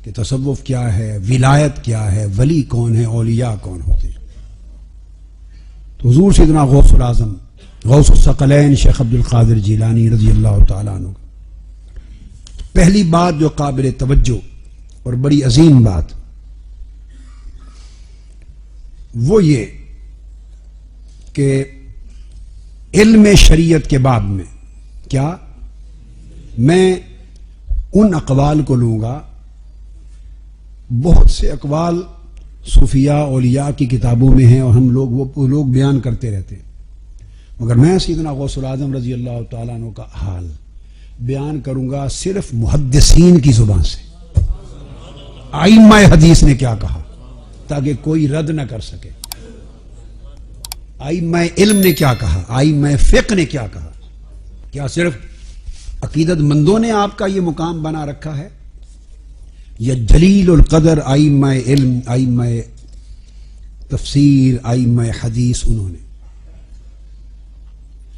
کہ تصوف کیا ہے، ولایت کیا ہے، ولی کون ہے، اولیاء کون ہوتے ہیں۔ تو حضور سیدنا غوث العظم غوث الثقلین شیخ عبد القادر جیلانی رضی اللہ تعالیٰ عنہ، پہلی بات جو قابل توجہ اور بڑی عظیم بات وہ یہ کہ علم شریعت کے باب میں کیا میں ان اقوال کو لوں گا، بہت سے اقوال صوفیاء اولیاء کی کتابوں میں ہیں اور ہم لوگ وہ لوگ بیان کرتے رہتے ہیں، مگر میں سیدنا غوث العظم رضی اللہ تعالیٰ عنہ کا حال بیان کروں گا صرف محدثین کی زبان سے، ائمہ حدیث نے کیا کہا، تاکہ کوئی رد نہ کر سکے۔ ائمہ علم نے کیا کہا، ائمہ فقہ نے کیا کہا۔ کیا صرف عقیدت مندوں نے آپ کا یہ مقام بنا رکھا ہے، یا جلیل القدر ائمہ علم، ائمہ تفسیر، ائمہ حدیث انہوں نے؟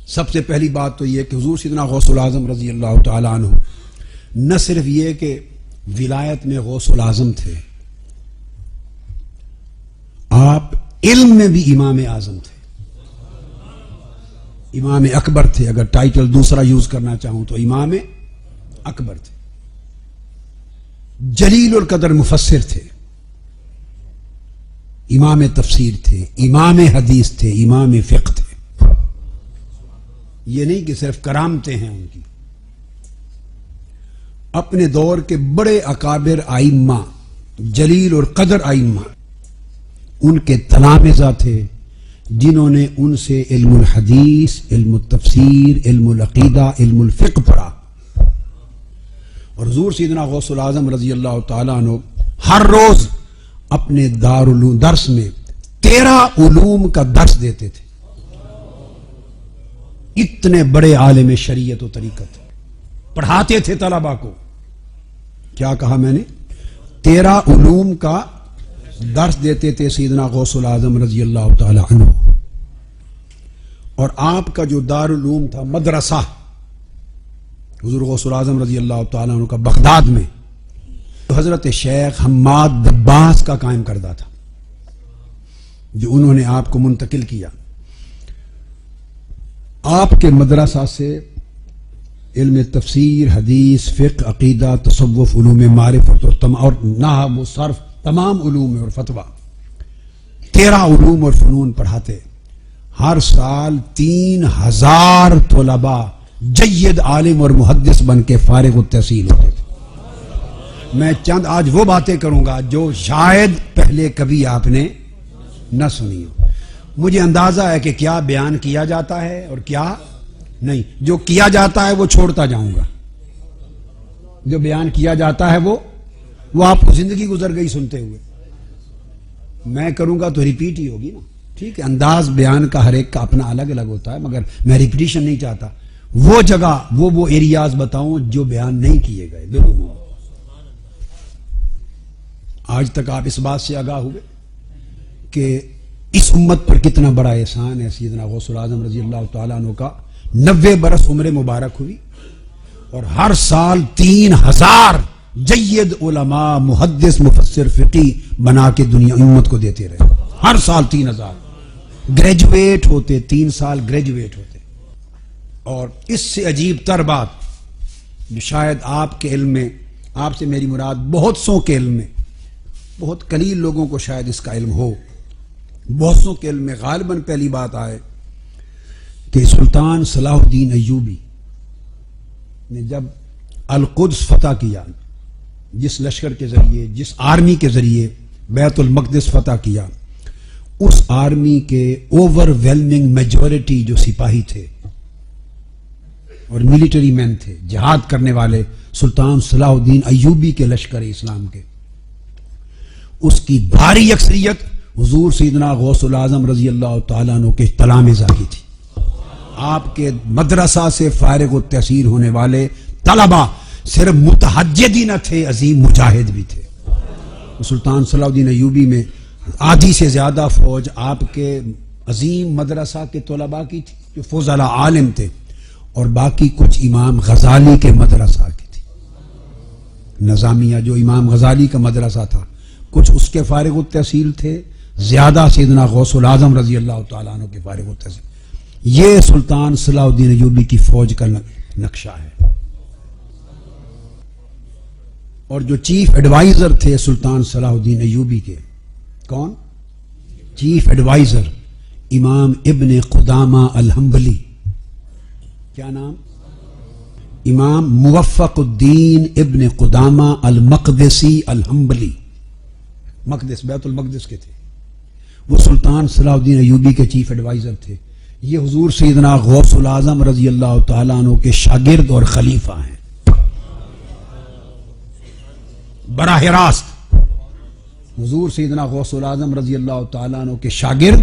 سب سے پہلی بات تو یہ کہ حضور سیدنا غوث العظم رضی اللہ تعالیٰ عنہ نہ صرف یہ کہ ولایت میں غوث العظم تھے، آپ علم میں بھی امام اعظم تھے، امام اکبر تھے۔ اگر ٹائٹل دوسرا یوز کرنا چاہوں تو امام اکبر تھے، جلیل القدر مفسر تھے، امام تفسیر تھے، امام حدیث تھے، امام فقہ تھے۔ یہ نہیں کہ صرف کرامتیں ہیں ان کی، اپنے دور کے بڑے اکابر ائمہ، جلیل القدر ائمہ، ان کے تلامذہ تھے جنہوں نے ان سے علم الحدیث، علم التفسیر، علم العقیدہ، علم الفقہ پڑھا۔ اور حضور سیدنا غوث العظم رضی اللہ تعالیٰ عنہ ہر روز اپنے دارالعلوم درس میں 13 علوم کا درس دیتے تھے۔ اتنے بڑے عالم شریعت و طریقت پڑھاتے تھے طلباء کو۔ کیا کہا میں نے؟ 13 علوم کا درس دیتے تھے سیدنا غوث العظم رضی اللہ تعالی عنہ۔ اور آپ کا جو دارالعلوم تھا، مدرسہ، حضور غوث العظم رضی اللہ تعالی عنہ کا بغداد میں حضرت شیخ حماد دباس کا قائم کردہ تھا، جو انہوں نے آپ کو منتقل کیا۔ آپ کے مدرسہ سے علم تفسیر، حدیث، فقہ، عقیدہ، تصوف، علوم معرفت اور نحو و صرف، تمام علوم اور فتویٰ، 13 علوم اور فنون پڑھاتے۔ ہر سال 3000 طلباء جید عالم اور محدث بن کے فارغ التحصیل ہوتے تھے۔ میں چند آج وہ باتیں کروں گا جو شاید پہلے کبھی آپ نے نہ سنی ہو۔ مجھے اندازہ ہے کہ کیا بیان کیا جاتا ہے اور کیا نہیں۔ جو کیا جاتا ہے وہ چھوڑتا جاؤں گا، جو بیان کیا جاتا ہے وہ آپ کو زندگی گزر گئی سنتے ہوئے۔ میں کروں گا تو ریپیٹ ہی ہوگی نا، ٹھیک ہے۔ انداز بیان کا ہر ایک کا اپنا الگ الگ ہوتا ہے، مگر میں ریپیٹیشن نہیں چاہتا۔ وہ جگہ وہ ایریاز بتاؤں جو بیان نہیں کیے گئے بالعموم۔ آج تک آپ اس بات سے آگاہ ہوئے کہ اس امت پر کتنا بڑا احسان ہے سیدنا غوث العظم رضی اللہ تعالیٰ عنہ کا۔ 90 برس عمر مبارک ہوئی اور ہر سال 3000 جید علماء، محدث، مفسر، فقی بنا کے دنیا امت کو دیتے رہے۔ ہر سال 3000 گریجویٹ ہوتے، 3 سال گریجویٹ ہوتے۔ اور اس سے عجیب تر بات جو شاید آپ کے علم میں، آپ سے میری مراد بہت سو کے علم میں، بہت قلیل لوگوں کو شاید اس کا علم ہو، بہت سو کے علم میں غالباً پہلی بات آئے کہ سلطان صلاح الدین ایوبی نے جب القدس فتح کیا، جس لشکر کے ذریعے، جس آرمی کے ذریعے بیت المقدس فتح کیا، اس آرمی کے اوور ویلمنگ میجورٹی جو سپاہی تھے اور ملٹری مین تھے، جہاد کرنے والے، سلطان صلاح الدین ایوبی کے لشکر اسلام کے، اس کی بھاری اکثریت حضور سیدنا غوث العظم رضی اللہ تعالیٰ عنہ کے تلامذہ کی تھی۔ آپ کے مدرسہ سے فارغ التحصیل ہونے والے طلباء صرف متحجد ہی نہ تھے، عظیم مجاہد بھی تھے۔ سلطان صلاح الدین ایوبی میں آدھی سے زیادہ فوج آپ کے عظیم مدرسہ کے طلباء کی تھی جو فضلاء عالم تھے، اور باقی کچھ امام غزالی کے مدرسہ کی تھی۔ نظامیہ جو امام غزالی کا مدرسہ تھا، کچھ اس کے فارغ التحصیل تھے، زیادہ سیدنا غوث العظم رضی اللہ تعالیٰ عنہ کے فارغ التحصیل. یہ سلطان صلاح الدین ایوبی کی فوج کا نقشہ ہے. اور جو چیف ایڈوائزر تھے سلطان صلاح الدین ایوبی کے، کون چیف ایڈوائزر؟ امام ابن قدامہ الحنبلی. کیا نام؟ امام موفق الدین ابن قدامہ المقدسی الحنبلی. مقدس، بیت المقدس کے تھے وہ. سلطان صلاح الدین ایوبی کے چیف ایڈوائزر تھے. یہ حضور سیدنا غوث العظم رضی اللہ تعالیٰ عنہ کے شاگرد اور خلیفہ ہیں براہ راست. حضور سیدنا غوث العظم رضی اللہ تعالیٰ عنہ کے شاگرد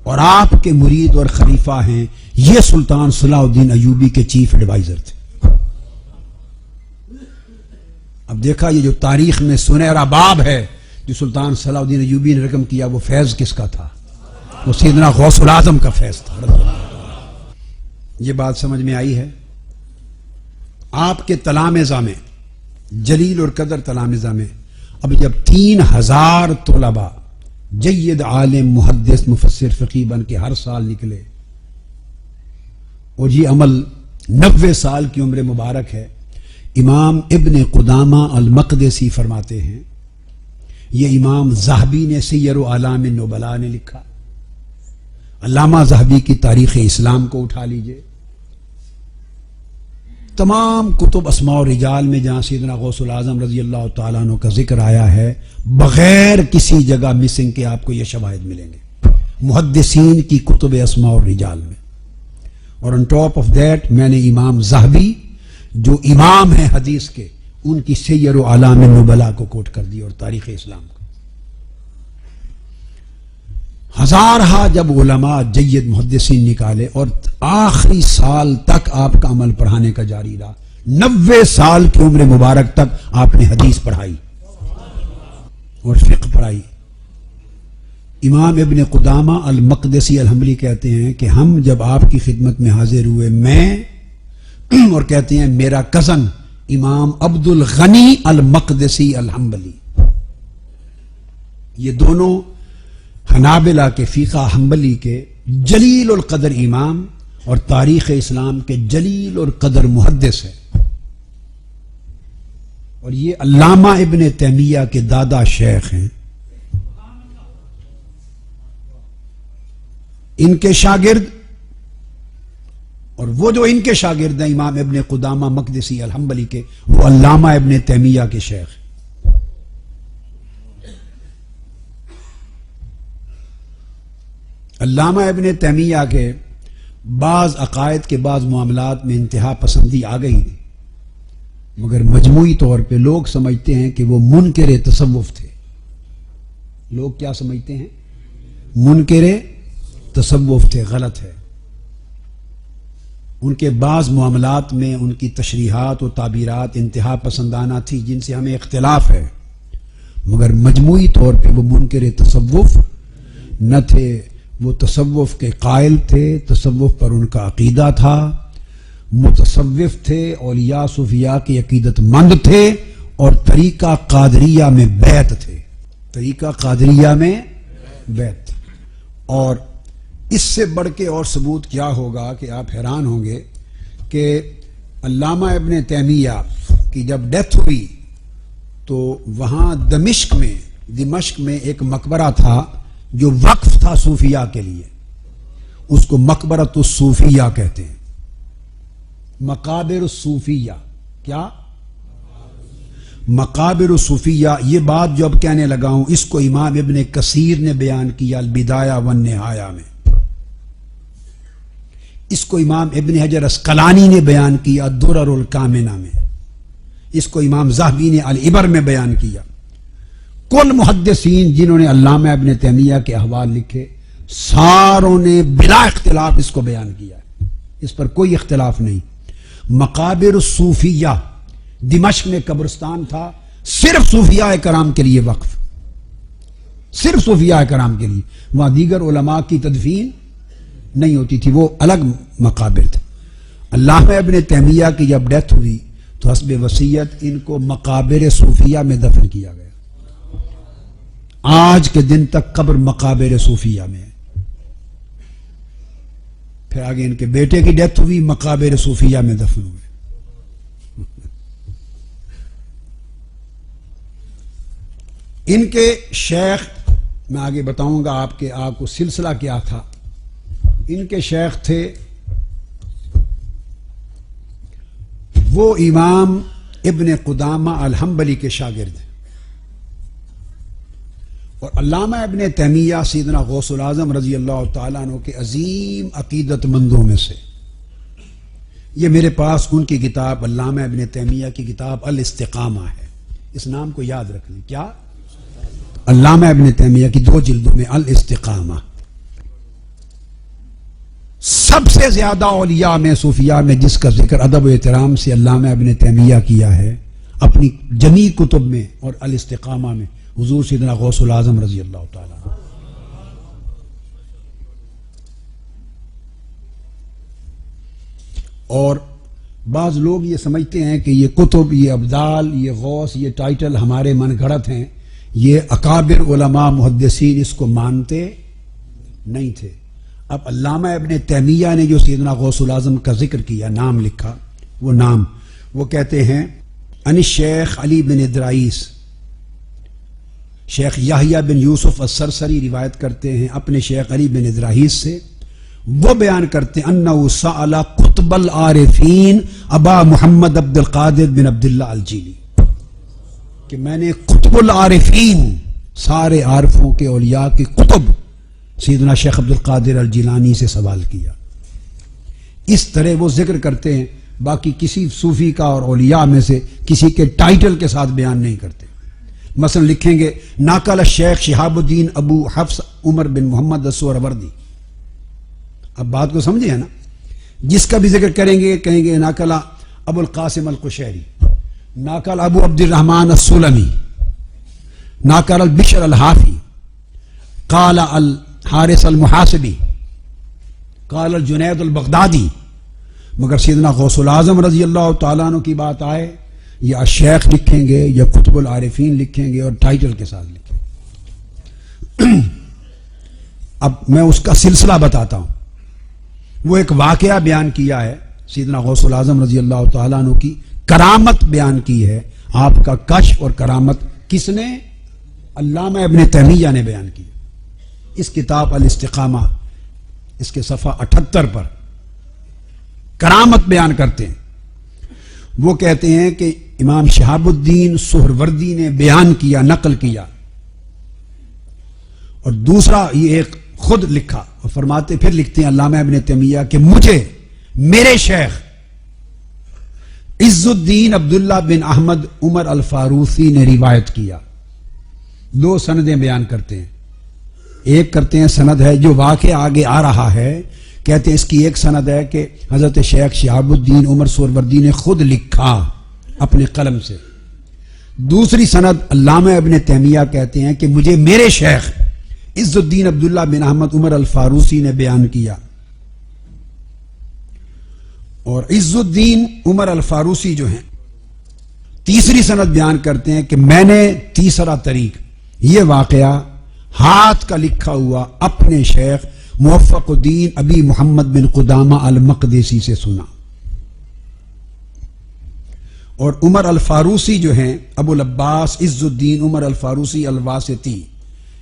اور آپ کے مرید اور خلیفہ ہیں. یہ سلطان صلاح الدین ایوبی کے چیف ایڈوائزر تھے. اب دیکھا یہ جو تاریخ میں سنہرا باب ہے جو سلطان صلاح الدین ایوبی نے رقم کیا، وہ فیض کس کا تھا؟ وہ سیدنا غوث العظم کا فیض تھا. یہ بات سمجھ میں آئی ہے؟ آپ کے تلامذہ میں، جلیل اور قدر تلامذہ میں، اب جب 3000 طلباء جید عالم محدث مفسر فقیہ بن کے ہر سال نکلے، اور یہ عمل 90 سال کی عمر مبارک ہے. امام ابن قدامہ المقدسی فرماتے ہیں، یہ امام ذہبی نے سیر و اعلام النبلاء نے لکھا. علامہ ذہبی کی تاریخ اسلام کو اٹھا لیجئے. تمام کتب اسماء و رجال میں جہاں سیدنا غوث العظم رضی اللہ تعالیٰ عنہ کا ذکر آیا ہے، بغیر کسی جگہ مسنگ کے آپ کو یہ شواہد ملیں گے محدثین کی کتب اسماء و رجال میں. اور on top of that میں نے امام ذہبی جو امام ہیں حدیث کے، ان کی سیر و اعلام النبلاء کو کوٹ کر دی اور تاریخ اسلام کو. ہزارہا جب علماء جید محدثین نکالے، اور آخری سال تک آپ کا عمل پڑھانے کا جاری رہا. 90 سال کی عمر مبارک تک آپ نے حدیث پڑھائی اور فقہ پڑھائی. امام ابن قدامہ المقدسی الحنبلی کہتے ہیں کہ ہم جب آپ کی خدمت میں حاضر ہوئے، میں اور کہتے ہیں میرا کزن امام عبد الغنی المقدسی الحنبلی، یہ دونوں حنابلہ کے فقہ حنبلی کے جلیل القدر امام اور تاریخ اسلام کے جلیل اور قدر محدث ہے. اور یہ علامہ ابن تیمیہ کے دادا شیخ ہیں. ان کے شاگرد اور وہ جو ان کے شاگرد ہیں امام ابن قدامہ مقدسی الحنبلی کے، وہ علامہ ابن تیمیہ کے شیخ. علامہ ابن تیمیہ کے بعض عقائد کے بعض معاملات میں انتہا پسندی آ گئی، مگر مجموعی طور پہ لوگ سمجھتے ہیں کہ وہ منکر تصوف تھے. لوگ کیا سمجھتے ہیں؟ منکر تصوف تھے. غلط ہے. ان کے بعض معاملات میں ان کی تشریحات و تعبیرات انتہا پسندانہ تھی جن سے ہمیں اختلاف ہے، مگر مجموعی طور پہ وہ منکر تصوف نہ تھے. وہ تصوف کے قائل تھے، تصوف پر ان کا عقیدہ تھا، متصوف تھے، اولیاء صوفیاء کی عقیدت مند تھے، اور طریقہ قادریہ میں بیعت تھے. طریقہ قادریہ میں بیعت. اور اس سے بڑھ کے اور ثبوت کیا ہوگا کہ آپ حیران ہوں گے کہ علامہ ابن تیمیہ کی جب ڈیتھ ہوئی تو وہاں دمشق میں ایک مقبرہ تھا جو وقف تھا صوفیاء کے لیے. اس کو مقبرۃ الصوفیہ کہتے ہیں. مقابر الصوفیہ. کیا؟ مقابر الصوفیہ. یہ بات جو اب کہنے لگا ہوں اس کو امام ابن کثیر نے بیان کیا البدایہ والنہایہ میں. اس کو امام ابن حجر اسقلانی نے بیان کیا الدرر الکامنہ میں. اس کو امام ذہبی نے العبر میں بیان کیا. کل محدثین جنہوں نے علامہ ابن تیمیہ کے احوال لکھے، ساروں نے بلا اختلاف اس کو بیان کیا. اس پر کوئی اختلاف نہیں. مقابر الصوفیہ، دمشق میں قبرستان تھا صرف صوفیاء کرام کے لیے وقف، صرف صوفیاء کرام کے لیے. وہاں دیگر علماء کی تدفین نہیں ہوتی تھی، وہ الگ مقابر تھے. علامہ ابن تیمیہ کی جب ڈیتھ ہوئی تو حسب وصیت ان کو مقابر صوفیہ میں دفن کیا گیا. آج کے دن تک قبر مقابر صوفیہ میں ہے. پھر آگے ان کے بیٹے کی ڈیتھ ہوئی، مقابر صوفیہ میں دفن ہوئے. ان کے شیخ، میں آگے بتاؤں گا آپ کو سلسلہ کیا تھا. ان کے شیخ تھے وہ امام ابن قدامہ الحنبلی کے شاگرد ہیں، اور علامہ ابن تیمیہ سیدنا غوث العظم رضی اللہ تعالیٰ عنہ کے عظیم عقیدت مندوں میں سے. یہ میرے پاس ان کی کتاب علامہ ابن تیمیہ کی کتاب الاستقامہ ہے. اس نام کو یاد رکھ لیں. کیا؟ علامہ ابن تیمیہ کی 2 جلدوں میں الاستقامہ. سب سے زیادہ اولیاء میں، صوفیاء میں جس کا ذکر ادب و احترام سے علامہ ابن تیمیہ کیا ہے اپنی جمیع کتب میں اور الاستقامہ میں، حضور سیدنا غوث العظم رضی اللہ تعالیٰ عنہ. اور بعض لوگ یہ سمجھتے ہیں کہ یہ کتب، یہ ابدال، یہ غوث، یہ ٹائٹل ہمارے من گھڑت ہیں. یہ اکابر علماء محدثین اس کو مانتے نہیں تھے. اب علامہ ابن تیمیہ نے جو سیدنا غوث العظم کا ذکر کیا، نام لکھا، وہ نام وہ کہتے ہیں ان شیخ علی بن ادرائیس. شیخ یحییٰ بن یوسف السرسری روایت کرتے ہیں اپنے شیخ علی بن ادرائیس سے. وہ بیان کرتے ہیں انہ سأل قطب العارفین ابا محمد عبد القادر بن عبداللہ الجیلی، کہ میں نے قطب العارفین، سارے عارفوں کے اولیاء کے قطب سیدنا شیخ عبد القادر الجیلانی سے سوال کیا. اس طرح وہ ذکر کرتے ہیں. باقی کسی صوفی کا اور اولیاء میں سے کسی کے ٹائٹل کے ساتھ بیان نہیں کرتے. مثلا لکھیں گے ناقل الشیخ شہاب الدین ابو حفص عمر بن محمد السہروردی. اب بات کو سمجھے نا. جس کا بھی ذکر کریں گے کہیں گے ناقل ابو القاسم القشیری، ناقل ابو عبد الرحمن السلمی، ناقل البشر الحافی، قال الحارث المحاسبی، قال الجنید البغدادی. مگر سیدنا غوث العظم رضی اللہ تعالیٰ عنہ کی بات آئے، یا شیخ لکھیں گے یا قطب العارفین لکھیں گے اور ٹائٹل کے ساتھ لکھیں گے. اب میں اس کا سلسلہ بتاتا ہوں. وہ ایک واقعہ بیان کیا ہے سیدنا غوث العظم رضی اللہ تعالیٰ عنہ کی کرامت بیان کی ہے. آپ کا کشف اور کرامت کس نے؟ علامہ ابن تیمیہ نے بیان کی. اس کتاب الاستقامہ، اس کے صفحہ 78 پر کرامت بیان کرتے ہیں. وہ کہتے ہیں کہ امام شہاب الدین سہروردی نے بیان کیا، نقل کیا. اور دوسرا یہ ایک خود لکھا اور فرماتے پھر لکھتے ہیں علامہ ابن تیمیہ کہ مجھے میرے شیخ عز الدین عبداللہ بن احمد عمر الفاروسی نے روایت کیا. 2 سندیں بیان کرتے ہیں. ایک کرتے ہیں سند ہے جو واقع آگے آ رہا ہے، کہتے ہیں اس کی ایک سند ہے کہ حضرت شیخ شہاب الدین عمر سہروردی نے خود لکھا اپنے قلم سے. دوسری سند علامہ ابن تیمیہ کہتے ہیں کہ مجھے میرے شیخ عز الدین عبداللہ بن احمد عمر الفاروسی نے بیان کیا. اور عز الدین عمر الفاروسی جو ہیں تیسری سند بیان کرتے ہیں کہ میں نے تیسرا طریق یہ واقعہ ہاتھ کا لکھا ہوا اپنے شیخ موفق الدین ابی محمد بن قدامہ المقدسی سے سنا. اور عمر الفاروسی جو ہیں ابو العباس عز الدین عمر الفاروسی الواسطی،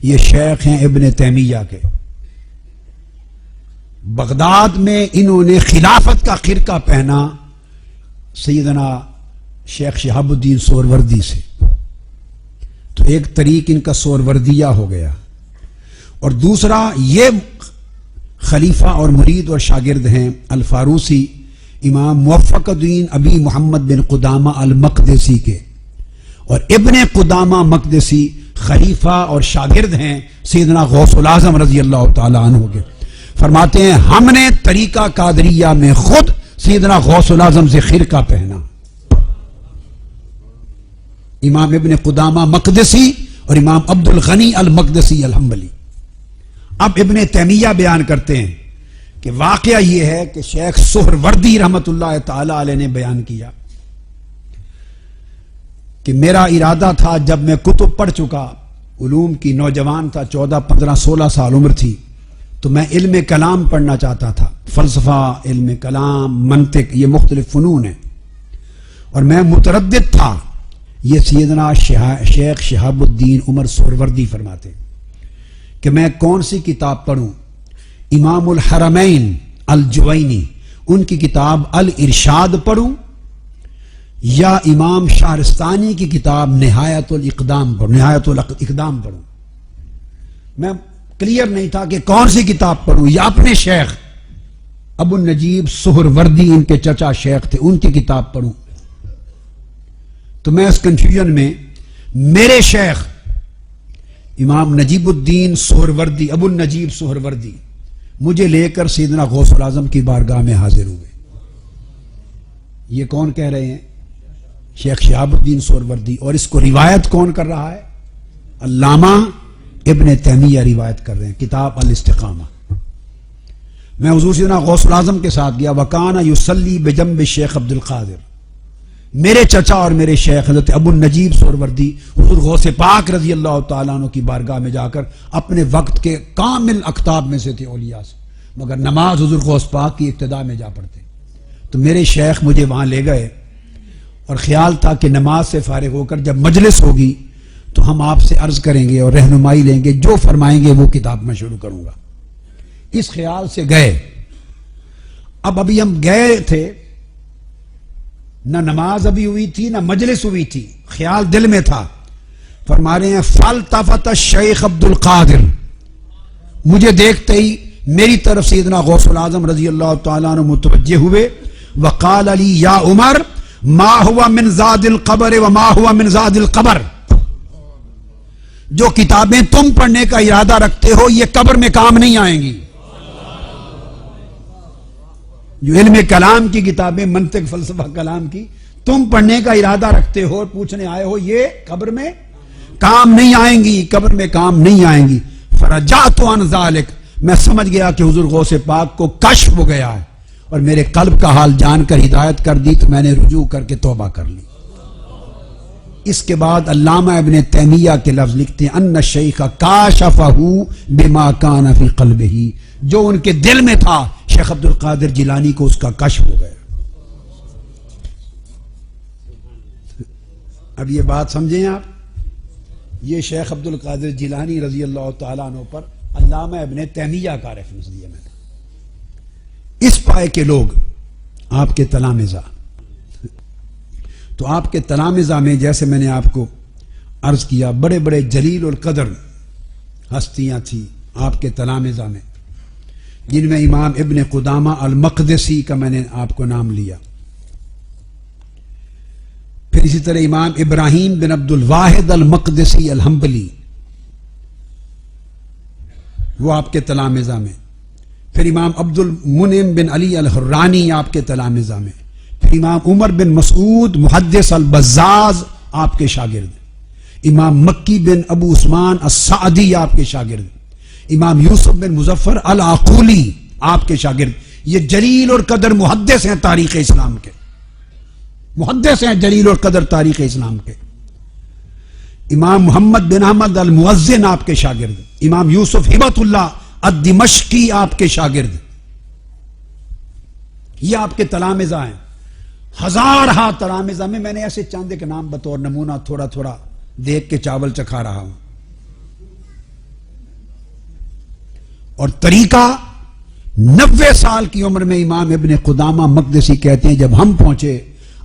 یہ شیخ ہیں ابن تیمیہ کے. بغداد میں انہوں نے خلافت کا خرقہ پہنا سیدنا شیخ شہاب الدین سہروردی سے. تو ایک طریق ان کا سہروردیہ ہو گیا، اور دوسرا یہ خلیفہ اور مرید اور شاگرد ہیں الفاروسی امام موفق الدین ابی محمد بن قدامہ المقدسی کے. اور ابن قدامہ مقدسی خلیفہ اور شاگرد ہیں سیدنا غوث العظم رضی اللہ تعالی عنہ کے. فرماتے ہیں ہم نے طریقہ قادریہ میں خود سیدنا غوث العظم سے خرقہ پہنا. امام ابن قدامہ مقدسی اور امام عبد الغنی المقدسی الحنبلی. اب ابن تیمیہ بیان کرتے ہیں کہ واقعہ یہ ہے کہ شیخ سہروردی رحمت اللہ تعالی علیہ نے بیان کیا کہ میرا ارادہ تھا جب میں کتب پڑھ چکا، علوم کی نوجوان تھا، 14 15 16 سال عمر تھی، تو میں علم کلام پڑھنا چاہتا تھا، فلسفہ، علم کلام، منطق، یہ مختلف فنون ہیں، اور میں متردد تھا۔ یہ سیدنا شیخ شہاب الدین عمر سہروردی فرماتے کہ میں کون سی کتاب پڑھوں، امام الحرمین الجوینی ان کی کتاب الارشاد پڑھوں یا امام شہرستانی کی کتاب نہایت الاقدام پڑھوں۔ میں کلیئر نہیں تھا کہ کون سی کتاب پڑھوں، یا اپنے شیخ ابو النجیب سہروردی ان کے چچا شیخ تھے، ان کی کتاب پڑھوں۔ تو میں اس کنفیوژن میں میرے شیخ امام نجیب الدین سہروردی، ابو النجیب سہروردی، مجھے لے کر سیدنا غوث الاعظم کی بارگاہ میں حاضر ہوئے۔ یہ کون کہہ رہے ہیں؟ شیخ شہاب الدین سہروردی۔ اور اس کو روایت کون کر رہا ہے؟ علامہ ابن تیمیہ روایت کر رہے ہیں، کتاب الاستقامہ۔ میں حضور سیدنا غوث الاعظم کے ساتھ گیا، وکانہ یصلی بجنب شیخ عبد القادر، میرے چچا اور میرے شیخ حضرت ابو النجیب سہروردی حضور غوث پاک رضی اللہ تعالیٰ عنہ کی بارگاہ میں جا کر اپنے وقت کے کامل اقطاب میں سے تھے، اولیاء سے، مگر نماز حضور غوث پاک کی ابتدا میں جا پڑھتے۔ تو میرے شیخ مجھے وہاں لے گئے، اور خیال تھا کہ نماز سے فارغ ہو کر جب مجلس ہوگی تو ہم آپ سے عرض کریں گے اور رہنمائی لیں گے، جو فرمائیں گے وہ کتاب میں شروع کروں گا۔ اس خیال سے گئے۔ ابھی ہم گئے تھے، نہ نماز ابھی ہوئی تھی نہ مجلس ہوئی تھی، خیال دل میں تھا۔ فرما رہے ہیں فالتفت الشیخ عبد القادر، مجھے دیکھتے ہی میری طرف سیدنا غوث الاعظم رضی اللہ تعالیٰ عنہ متوجہ ہوئے، وقال علی یا عمر ما ہوا من زاد القبر وما ہوا من زاد القبر، جو کتابیں تم پڑھنے کا ارادہ رکھتے ہو یہ قبر میں کام نہیں آئیں گی۔ جو علم کلام کی کتابیں، منطق، فلسفہ کلام کی تم پڑھنے کا ارادہ رکھتے ہو، پوچھنے آئے ہو، یہ قبر میں کام نہیں آئیں گی، قبر میں کام نہیں آئیں گی۔ فرجعت عن ذلک، میں سمجھ گیا کہ حضور غوث پاک کو کشف ہو گیا ہے اور میرے قلب کا حال جان کر ہدایت کر دی، تو میں نے رجوع کر کے توبہ کر لی۔ اس کے بعد علامہ ابن تیمیہ کے لفظ لکھتے ہیں ان الشیخ کاشفہ بما کان فی قلبہ، جو ان کے دل میں تھا شیخ عبد القادر جیلانی کو اس کا کشف ہو گیا۔ اب یہ بات سمجھیں آپ، یہ شیخ عبد القادر جیلانی رضی اللہ تعالیٰ عنہ پر علامہ ابن تیمیہ کا ریفرنس دیا میں نے۔ اس پائے کے لوگ آپ کے تلامذہ، تو آپ کے تلامذہ میں جیسے میں نے آپ کو عرض کیا بڑے بڑے جلیل القدر ہستیاں تھیں آپ کے تلامذہ میں، جن میں امام ابن قدامہ المقدسی کا میں نے آپ کو نام لیا، پھر اسی طرح امام ابراہیم بن عبد الواحد المقدسی الحنبلی، وہ آپ کے تلامذہ میں، پھر امام عبد المنعم بن علی الحرانی آپ کے تلامذہ میں، پھر امام عمر بن مسعود محدث البزاز آپ کے شاگرد، امام مکی بن ابو عثمان السعدی آپ کے شاگرد، امام یوسف بن مظفر العقولی آپ کے شاگرد۔ یہ جلیل اور قدر محدث ہیں تاریخ اسلام کے، محدث ہیں جلیل اور قدر تاریخ اسلام کے۔ امام محمد بن احمد المؤذن آپ کے شاگرد، امام یوسف ہبت اللہ الدمشقی آپ کے شاگرد، یہ آپ کے تلامذہ ہیں۔ ہزارہ تلامذہ میں نے ایسے چاند کے نام بطور نمونہ تھوڑا تھوڑا دیکھ کے چاول چکھا رہا ہوں۔ اور طریقہ 90 سال کی عمر میں امام ابن قدامہ مقدسی کہتے ہیں جب ہم پہنچے،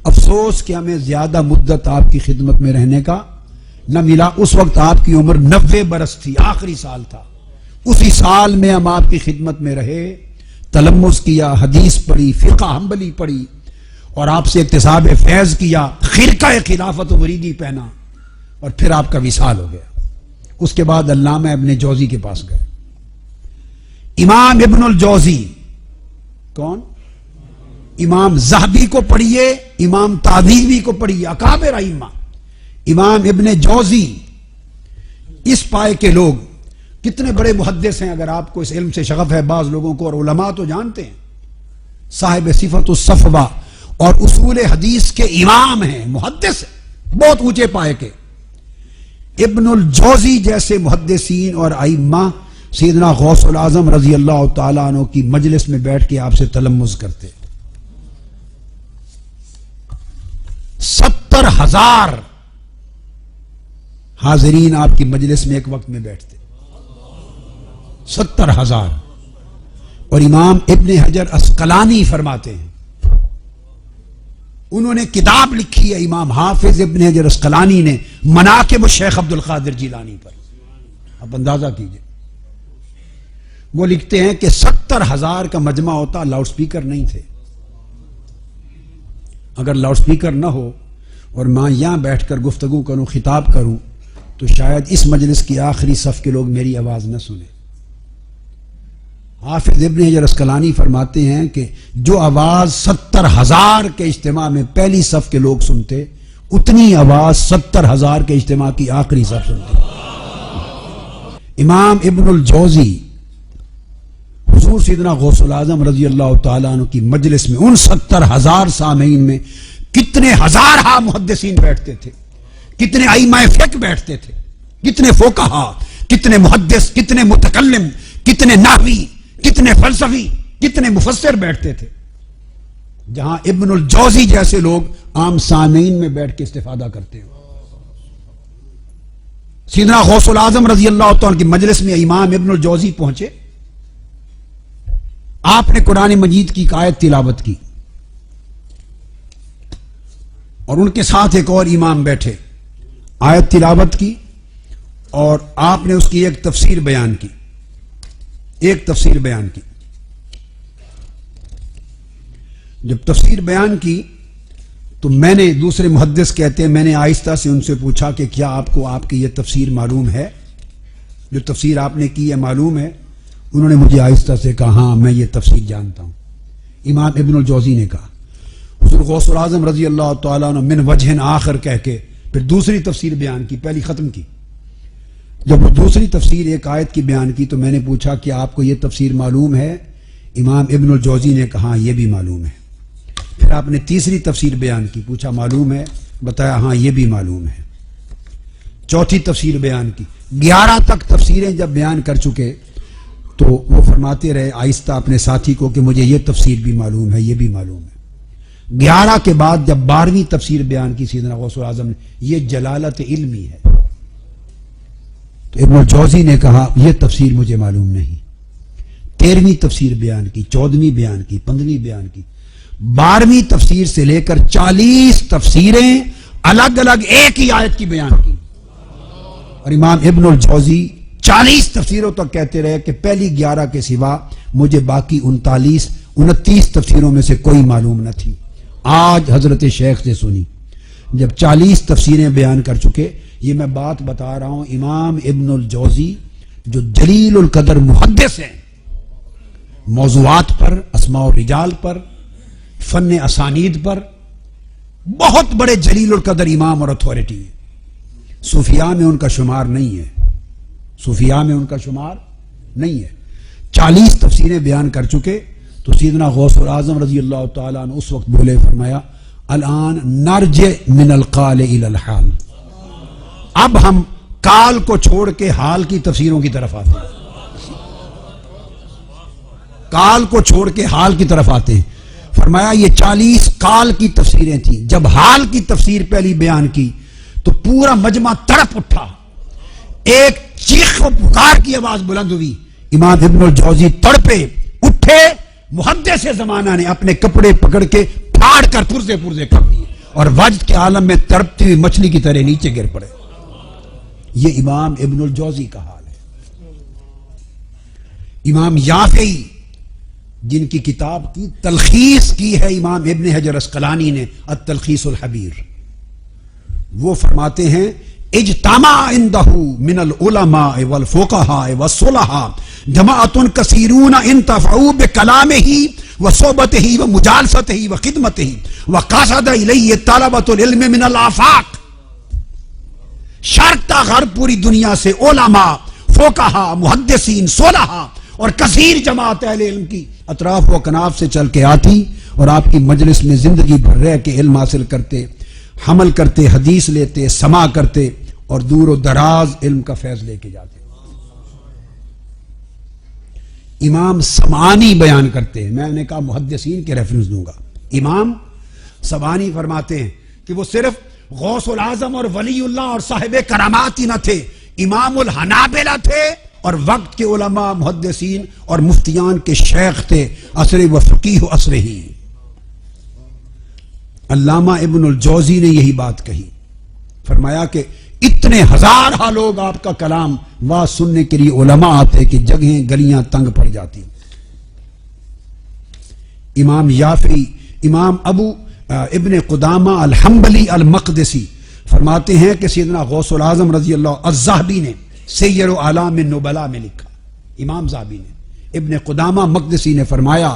افسوس کہ ہمیں زیادہ مدت آپ کی خدمت میں رہنے کا نہ ملا۔ اس وقت آپ کی عمر 90 برس تھی، آخری سال تھا، اسی سال میں ہم آپ کی خدمت میں رہے، تلمذ کیا، حدیث پڑھی، فقہ حنبلی پڑھی، اور آپ سے اکتساب فیض کیا، خرقہ خلافت و مریدی پہنا، اور پھر آپ کا وصال ہو گیا۔ اس کے بعد علامہ ابن جوزی کے پاس گئے۔ امام ابن الجوزی کون؟ امام زہبی کو پڑھیے، امام تادیبی کو پڑھیے، اکابر ائمہ۔ امام ابن جوزی اس پائے کے لوگ کتنے بڑے محدث ہیں، اگر آپ کو اس علم سے شغف ہے، بعض لوگوں کو، اور علماء تو جانتے ہیں، صاحب صفت الصفوہ اور اصول حدیث کے امام ہیں، محدث ہیں۔ بہت اونچے پائے کے. ابن الجوزی جیسے محدثین اور ائمہ سیدنا غوث العظم رضی اللہ تعالیٰ عنہ کی مجلس میں بیٹھ کے آپ سے تلمذ کرتے. 70,000 حاضرین آپ کی مجلس میں ایک وقت میں بیٹھتے. 70,000. اور امام ابن حجر عسقلانی فرماتے ہیں, انہوں نے کتاب لکھی ہے امام حافظ ابن حجر عسقلانی نے مناقب الشیخ عبد القادر جیلانی پر. آپ اندازہ کیجئے, وہ لکھتے ہیں کہ 70,000 کا مجمع ہوتا, لاؤڈ سپیکر نہیں تھے. اگر لاؤڈ سپیکر نہ ہو اور میں یہاں بیٹھ کر گفتگو کروں, خطاب کروں, تو شاید اس مجلس کی آخری صف کے لوگ میری آواز نہ سنیں. حافظ ابن حجر عسقلانی فرماتے ہیں کہ جو آواز 70,000 کے اجتماع میں پہلی صف کے لوگ سنتے, اتنی آواز 70,000 کے اجتماع کی آخری صف سنتے. امام ابن الجوزی حضور سیدنا غوث العظم رضی اللہ تعالیٰ عنہ کی مجلس میں ان 70,000 سامعین میں کتنے ہزارہ محدثین بیٹھتے تھے, کتنے ائمہ فقہ بیٹھتے تھے, کتنے فقہا, کتنے محدث, کتنے متکلم, کتنے نحوی, کتنے فلسفی, کتنے مفسر بیٹھتے تھے. جہاں ابن الجوزی جیسے لوگ عام سامعین میں بیٹھ کے استفادہ کرتے ہیں. سیدنا غوث العظم رضی اللہ تعالیٰ کی مجلس میں امام ابن الجوزی پہنچے. آپ نے قرآن مجید کی ایک آیت تلاوت کی اور ان کے ساتھ ایک اور امام بیٹھے, آیت تلاوت کی اور آپ نے اس کی ایک تفسیر بیان کی. جب تفسیر بیان کی تو میں نے, دوسرے محدث کہتے ہیں, میں نے آہستہ سے ان سے پوچھا کہ کیا آپ کو آپ کی یہ تفسیر معلوم ہے, جو تفسیر آپ نے کی ہے معلوم ہے؟ انہوں نے مجھے آہستہ سے کہا ہاں میں یہ تفسیر جانتا ہوں. امام ابن الجوزی نے کہا, حضور غوث العظم رضی اللہ تعالیٰ عنہ من وجہ آخر کہہ کے پھر دوسری تفسیر بیان کی, پہلی ختم کی. جب وہ دوسری تفسیر ایک آیت کی بیان کی تو میں نے پوچھا کہ آپ کو یہ تفسیر معلوم ہے؟ امام ابن الجوزی نے کہا یہ بھی معلوم ہے. پھر آپ نے تیسری تفسیر بیان کی, پوچھا معلوم ہے؟ بتایا ہاں یہ بھی معلوم ہے. چوتھی تفسیر بیان کی. 11 تک تفسیریں جب بیان کر چکے تو وہ فرماتے رہے آہستہ اپنے ساتھی کو کہ مجھے یہ تفسیر بھی معلوم ہے, یہ بھی معلوم ہے. 11 کے بعد جب 12ویں تفسیر بیان کی سیدنا غوث العظم نے, یہ جلالت علمی ہے. تو ابن الجوزی نے کہا یہ تفسیر مجھے معلوم نہیں. 13ویں تفسیر بیان کی, 14ویں بیان کی, 15ویں بیان کی, 12ویں تفسیر سے لے کر 40 تفسیریں الگ الگ ایک ہی آیت کی بیان کی. اور امام ابن الجوزی 40 تفسیروں تک کہتے رہے کہ پہلی 11 کے سوا مجھے باقی 29 تفسیروں میں سے کوئی معلوم نہ تھی. آج حضرت شیخ سے سنی. جب 40 تفسیریں بیان کر چکے, یہ میں بات بتا رہا ہوں, امام ابن الجوزی جو جلیل القدر محدث ہیں, موضوعات پر, اسماء و رجال پر, فن اسانید پر بہت بڑے جلیل القدر امام اور اتھارٹی ہیں. صوفیاء میں ان کا شمار نہیں ہے, صوفیاء میں ان کا شمار نہیں ہے. 40 تفسیریں بیان کر چکے تو سیدنا غوث العظم رضی اللہ تعالیٰ عنہ اس وقت بولے, فرمایا الان نرجع من القال الى الحال, اب ہم کال کو چھوڑ کے حال کی تفسیروں کی طرف آتے ہیں. کال کو چھوڑ کے حال کی طرف آتے ہیں. فرمایا یہ 40 کال کی تفسیریں تھیں. جب حال کی تفسیر پہلی بیان کی تو پورا مجمع تڑپ اٹھا, ایک چیخ و پکار کی آواز بلند ہوئی. امام ابن الجوزی تڑپے اٹھے, محدث زمانہ نے اپنے کپڑے پکڑ کے پھاڑ کر پرزے کر دیے اور وجد کے عالم میں تڑپتی ہوئی مچھلی کی طرح نیچے گر پڑے. یہ امام ابن الجوزی کا حال ہے. امام یافعی جن کی کتاب کی تلخیص کی ہے امام ابن حجر عسقلانی نے, التلخیص الحبیر, وہ فرماتے ہیں اجتمع عنده من العلماء والفقهاء والصلحاء جماعة كثيرون انتفعوا بكلامه وصحبته ومجالسته وخدمته وقصد إليه طلبة العلم من الآفاق. شرق تا غرب پوری دنیا سے علماء, فقہاء, محدثین, صلحاء اور کثیر جماعت اہل علم کی اطراف و کناف سے چل کے آتی اور آپ کی مجلس میں زندگی بھر رہ کے علم حاصل کرتے. حمل کرتے، حدیث لیتے، سماع کرتے اور دور و دراز علم کا فیض لے کے جاتے۔ امام سمعانی بیان کرتے ہیں، میں نے کہا محدثین کے ریفرنس دوں گا۔ امام سمعانی فرماتے ہیں کہ وہ صرف غوث العظم اور ولی اللہ اور صاحب کرامات ہی نہ تھے، امام الحنابلہ تھے اور وقت کے علماء، محدثین اور مفتیان کے شیخ تھے، عصر و فقیہ عصر ہی۔ علامہ ابن الجوزی نے یہی بات کہی، فرمایا کہ اتنے ہزارہ لوگ آپ کا کلام واہ سننے کے لیے علماء آتے کہ جگہیں گلیاں تنگ پڑ جاتی۔ امام یافعی، امام ابو ابن قدامہ الحنبلی المقدسی فرماتے ہیں کہ سیدنا غوث العظم رضی اللہ الذہبی نے سیر و اعلام النبلاء میں لکھا، امام ذہبی نے، ابن قدامہ مقدسی نے فرمایا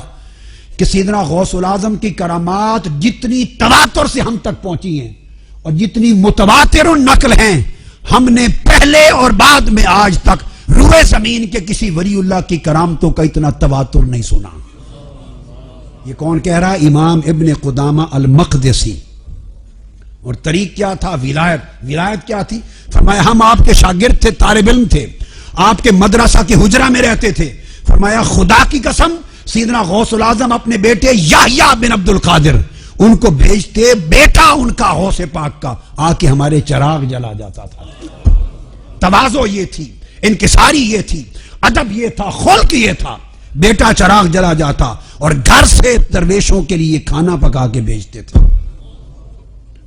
کہ سیدنا غوث العظم کی کرامات جتنی تواتر سے ہم تک پہنچی ہیں اور جتنی متواتر نقل ہیں، ہم نے پہلے اور بعد میں آج تک روئے زمین کے کسی ولی اللہ کی کرامتوں کا اتنا تواتر نہیں سنا۔ یہ کون کہہ رہا ہے؟ امام ابن قدامہ المقدسی۔ اور طریق کیا تھا؟ ولایت کیا تھی؟ فرمایا ہم آپ کے شاگرد تھے، طالب علم تھے، آپ کے مدرسہ کے حجرہ میں رہتے تھے۔ فرمایا خدا کی قسم سیدنا غوث العظم اپنے بیٹے یحییٰ بن عبد القادر ان کو بھیجتے، بیٹا ان کا غوث پاک کا آ کے ہمارے چراغ جلا جاتا تھا۔ تواضع یہ تھی، انکساری یہ تھی، ادب یہ تھا، خلق یہ تھا۔ بیٹا چراغ جلا جاتا اور گھر سے درویشوں کے لیے کھانا پکا کے بھیجتے تھے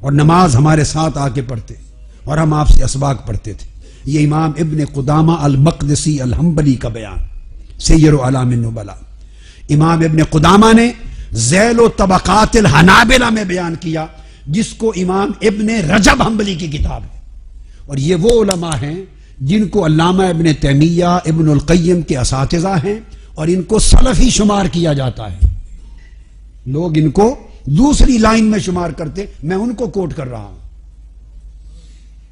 اور نماز ہمارے ساتھ آ کے پڑھتے اور ہم آپ سے اسباق پڑھتے تھے۔ یہ امام ابن قدامہ المقدسی الحنبلی کا بیان، سیر و اعلام النبلاء۔ امام ابن قدامہ نے ذیل و طبقات الحنابلہ میں بیان کیا، جس کو امام ابن رجب حنبلی کی کتاب ہے۔ اور یہ وہ علماء ہیں جن کو علامہ ابن تیمیہ، ابن القیم کے اساتذہ ہیں اور ان کو سلفی شمار کیا جاتا ہے۔ لوگ ان کو دوسری لائن میں شمار کرتے، میں ان کو کوٹ کر رہا ہوں،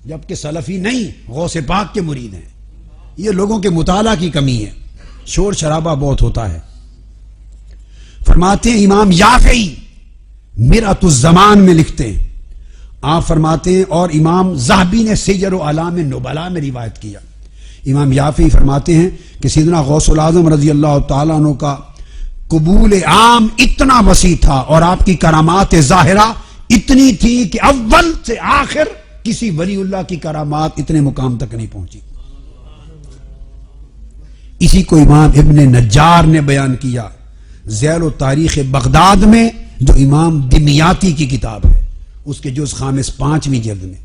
جبکہ سلفی نہیں، غوث پاک کے مرید ہیں۔ یہ لوگوں کے مطالعہ کی کمی ہے، شور شرابہ بہت ہوتا ہے۔ فرماتے ہیں امام یافعی مرأۃ الزمان میں لکھتے ہیں، آپ فرماتے ہیں، اور امام ذہبی نے سیر و اعلام النبلاء میں روایت کیا۔ امام یافعی فرماتے ہیں کہ سیدنا غوث العظم رضی اللہ تعالیٰ عنہ کا قبول عام اتنا وسیع تھا اور آپ کی کرامات ظاہرہ اتنی تھی کہ اول سے آخر کسی ولی اللہ کی کرامات اتنے مقام تک نہیں پہنچی۔ اسی کو امام ابن نجار نے بیان کیا ذیل و تاریخ بغداد میں، جو امام دمیاطی کی کتاب ہے، اس کے جز خامس 5ویں جلد میں۔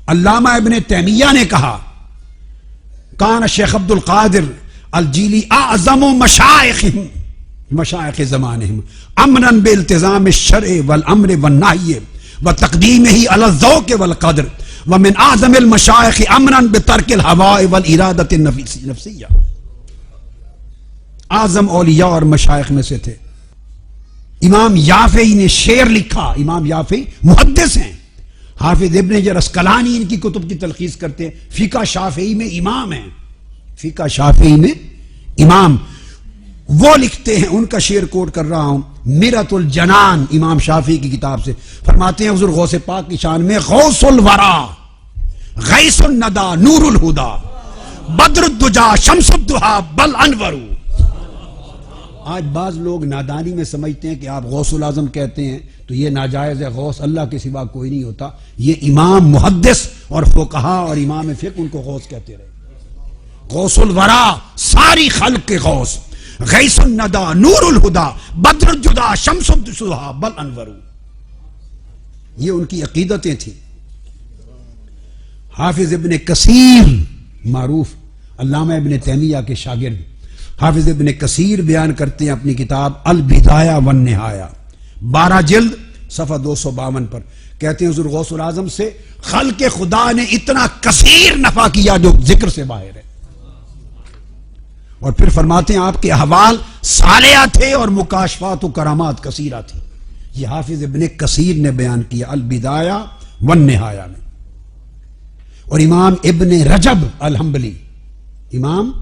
علامہ ابن تیمیہ نے کہا کان شیخ عبد القادر الجیلی اعظم مشائخ زمانہم امنا بالتزام الشرع والامر والنہی وتقدیمہ علی الذوق والقدر ومن اعظم المشائخ امنا بترک الہواء والارادۃ النفسیہ۔ اعظم اولیاء اور مشائخ میں سے تھے۔ امام یافعی نے شعر لکھا، امام یافعی محدث ہیں، حافظ ابن حجر اسقلانی ان کی کتب کی تلخیص کرتے ہیں، فقہ شافعی میں امام ہیں، فقہ شافعی میں امام، وہ لکھتے ہیں، ان کا شعر کوٹ کر رہا ہوں، مرۃ الجنان امام شافعی کی کتاب سے، فرماتے ہیں حضور غوث پاک کی شان میں غوث الورا، غیث الندى، نور الہدى، بدر الدجا، شمس الضحی، بل انور۔ آج بعض لوگ نادانی میں سمجھتے ہیں کہ آپ غوث العظم کہتے ہیں تو یہ ناجائز ہے، غوث اللہ کے سوا کوئی نہیں ہوتا۔ یہ امام محدث اور فقہا اور امام فقہ ان کو غوث کہتے رہے۔ غوث الورا ساری خلق کے غوث، غیث الندى، نور الہدى، بدر الجدا، شمس الضحی، بل انور، یہ ان کی عقیدتیں تھیں۔ حافظ ابن کثیر معروف علامہ ابن تیمیہ کے شاگرد، حافظ ابن کثیر بیان کرتے ہیں اپنی کتاب البدایہ والنہایہ 12 جلد صفحہ 252 پر، کہتے ہیں حضور غوث العظم سے خلق خدا نے اتنا کثیر نفع کیا جو ذکر سے باہر ہے۔ اور پھر فرماتے ہیں آپ کے احوال صالحہ تھے اور مکاشفات و کرامات کثیرہ تھی۔ یہ حافظ ابن کثیر نے بیان کیا البدایہ والنہایہ میں۔ اور امام ابن رجب الحنبلی، امام،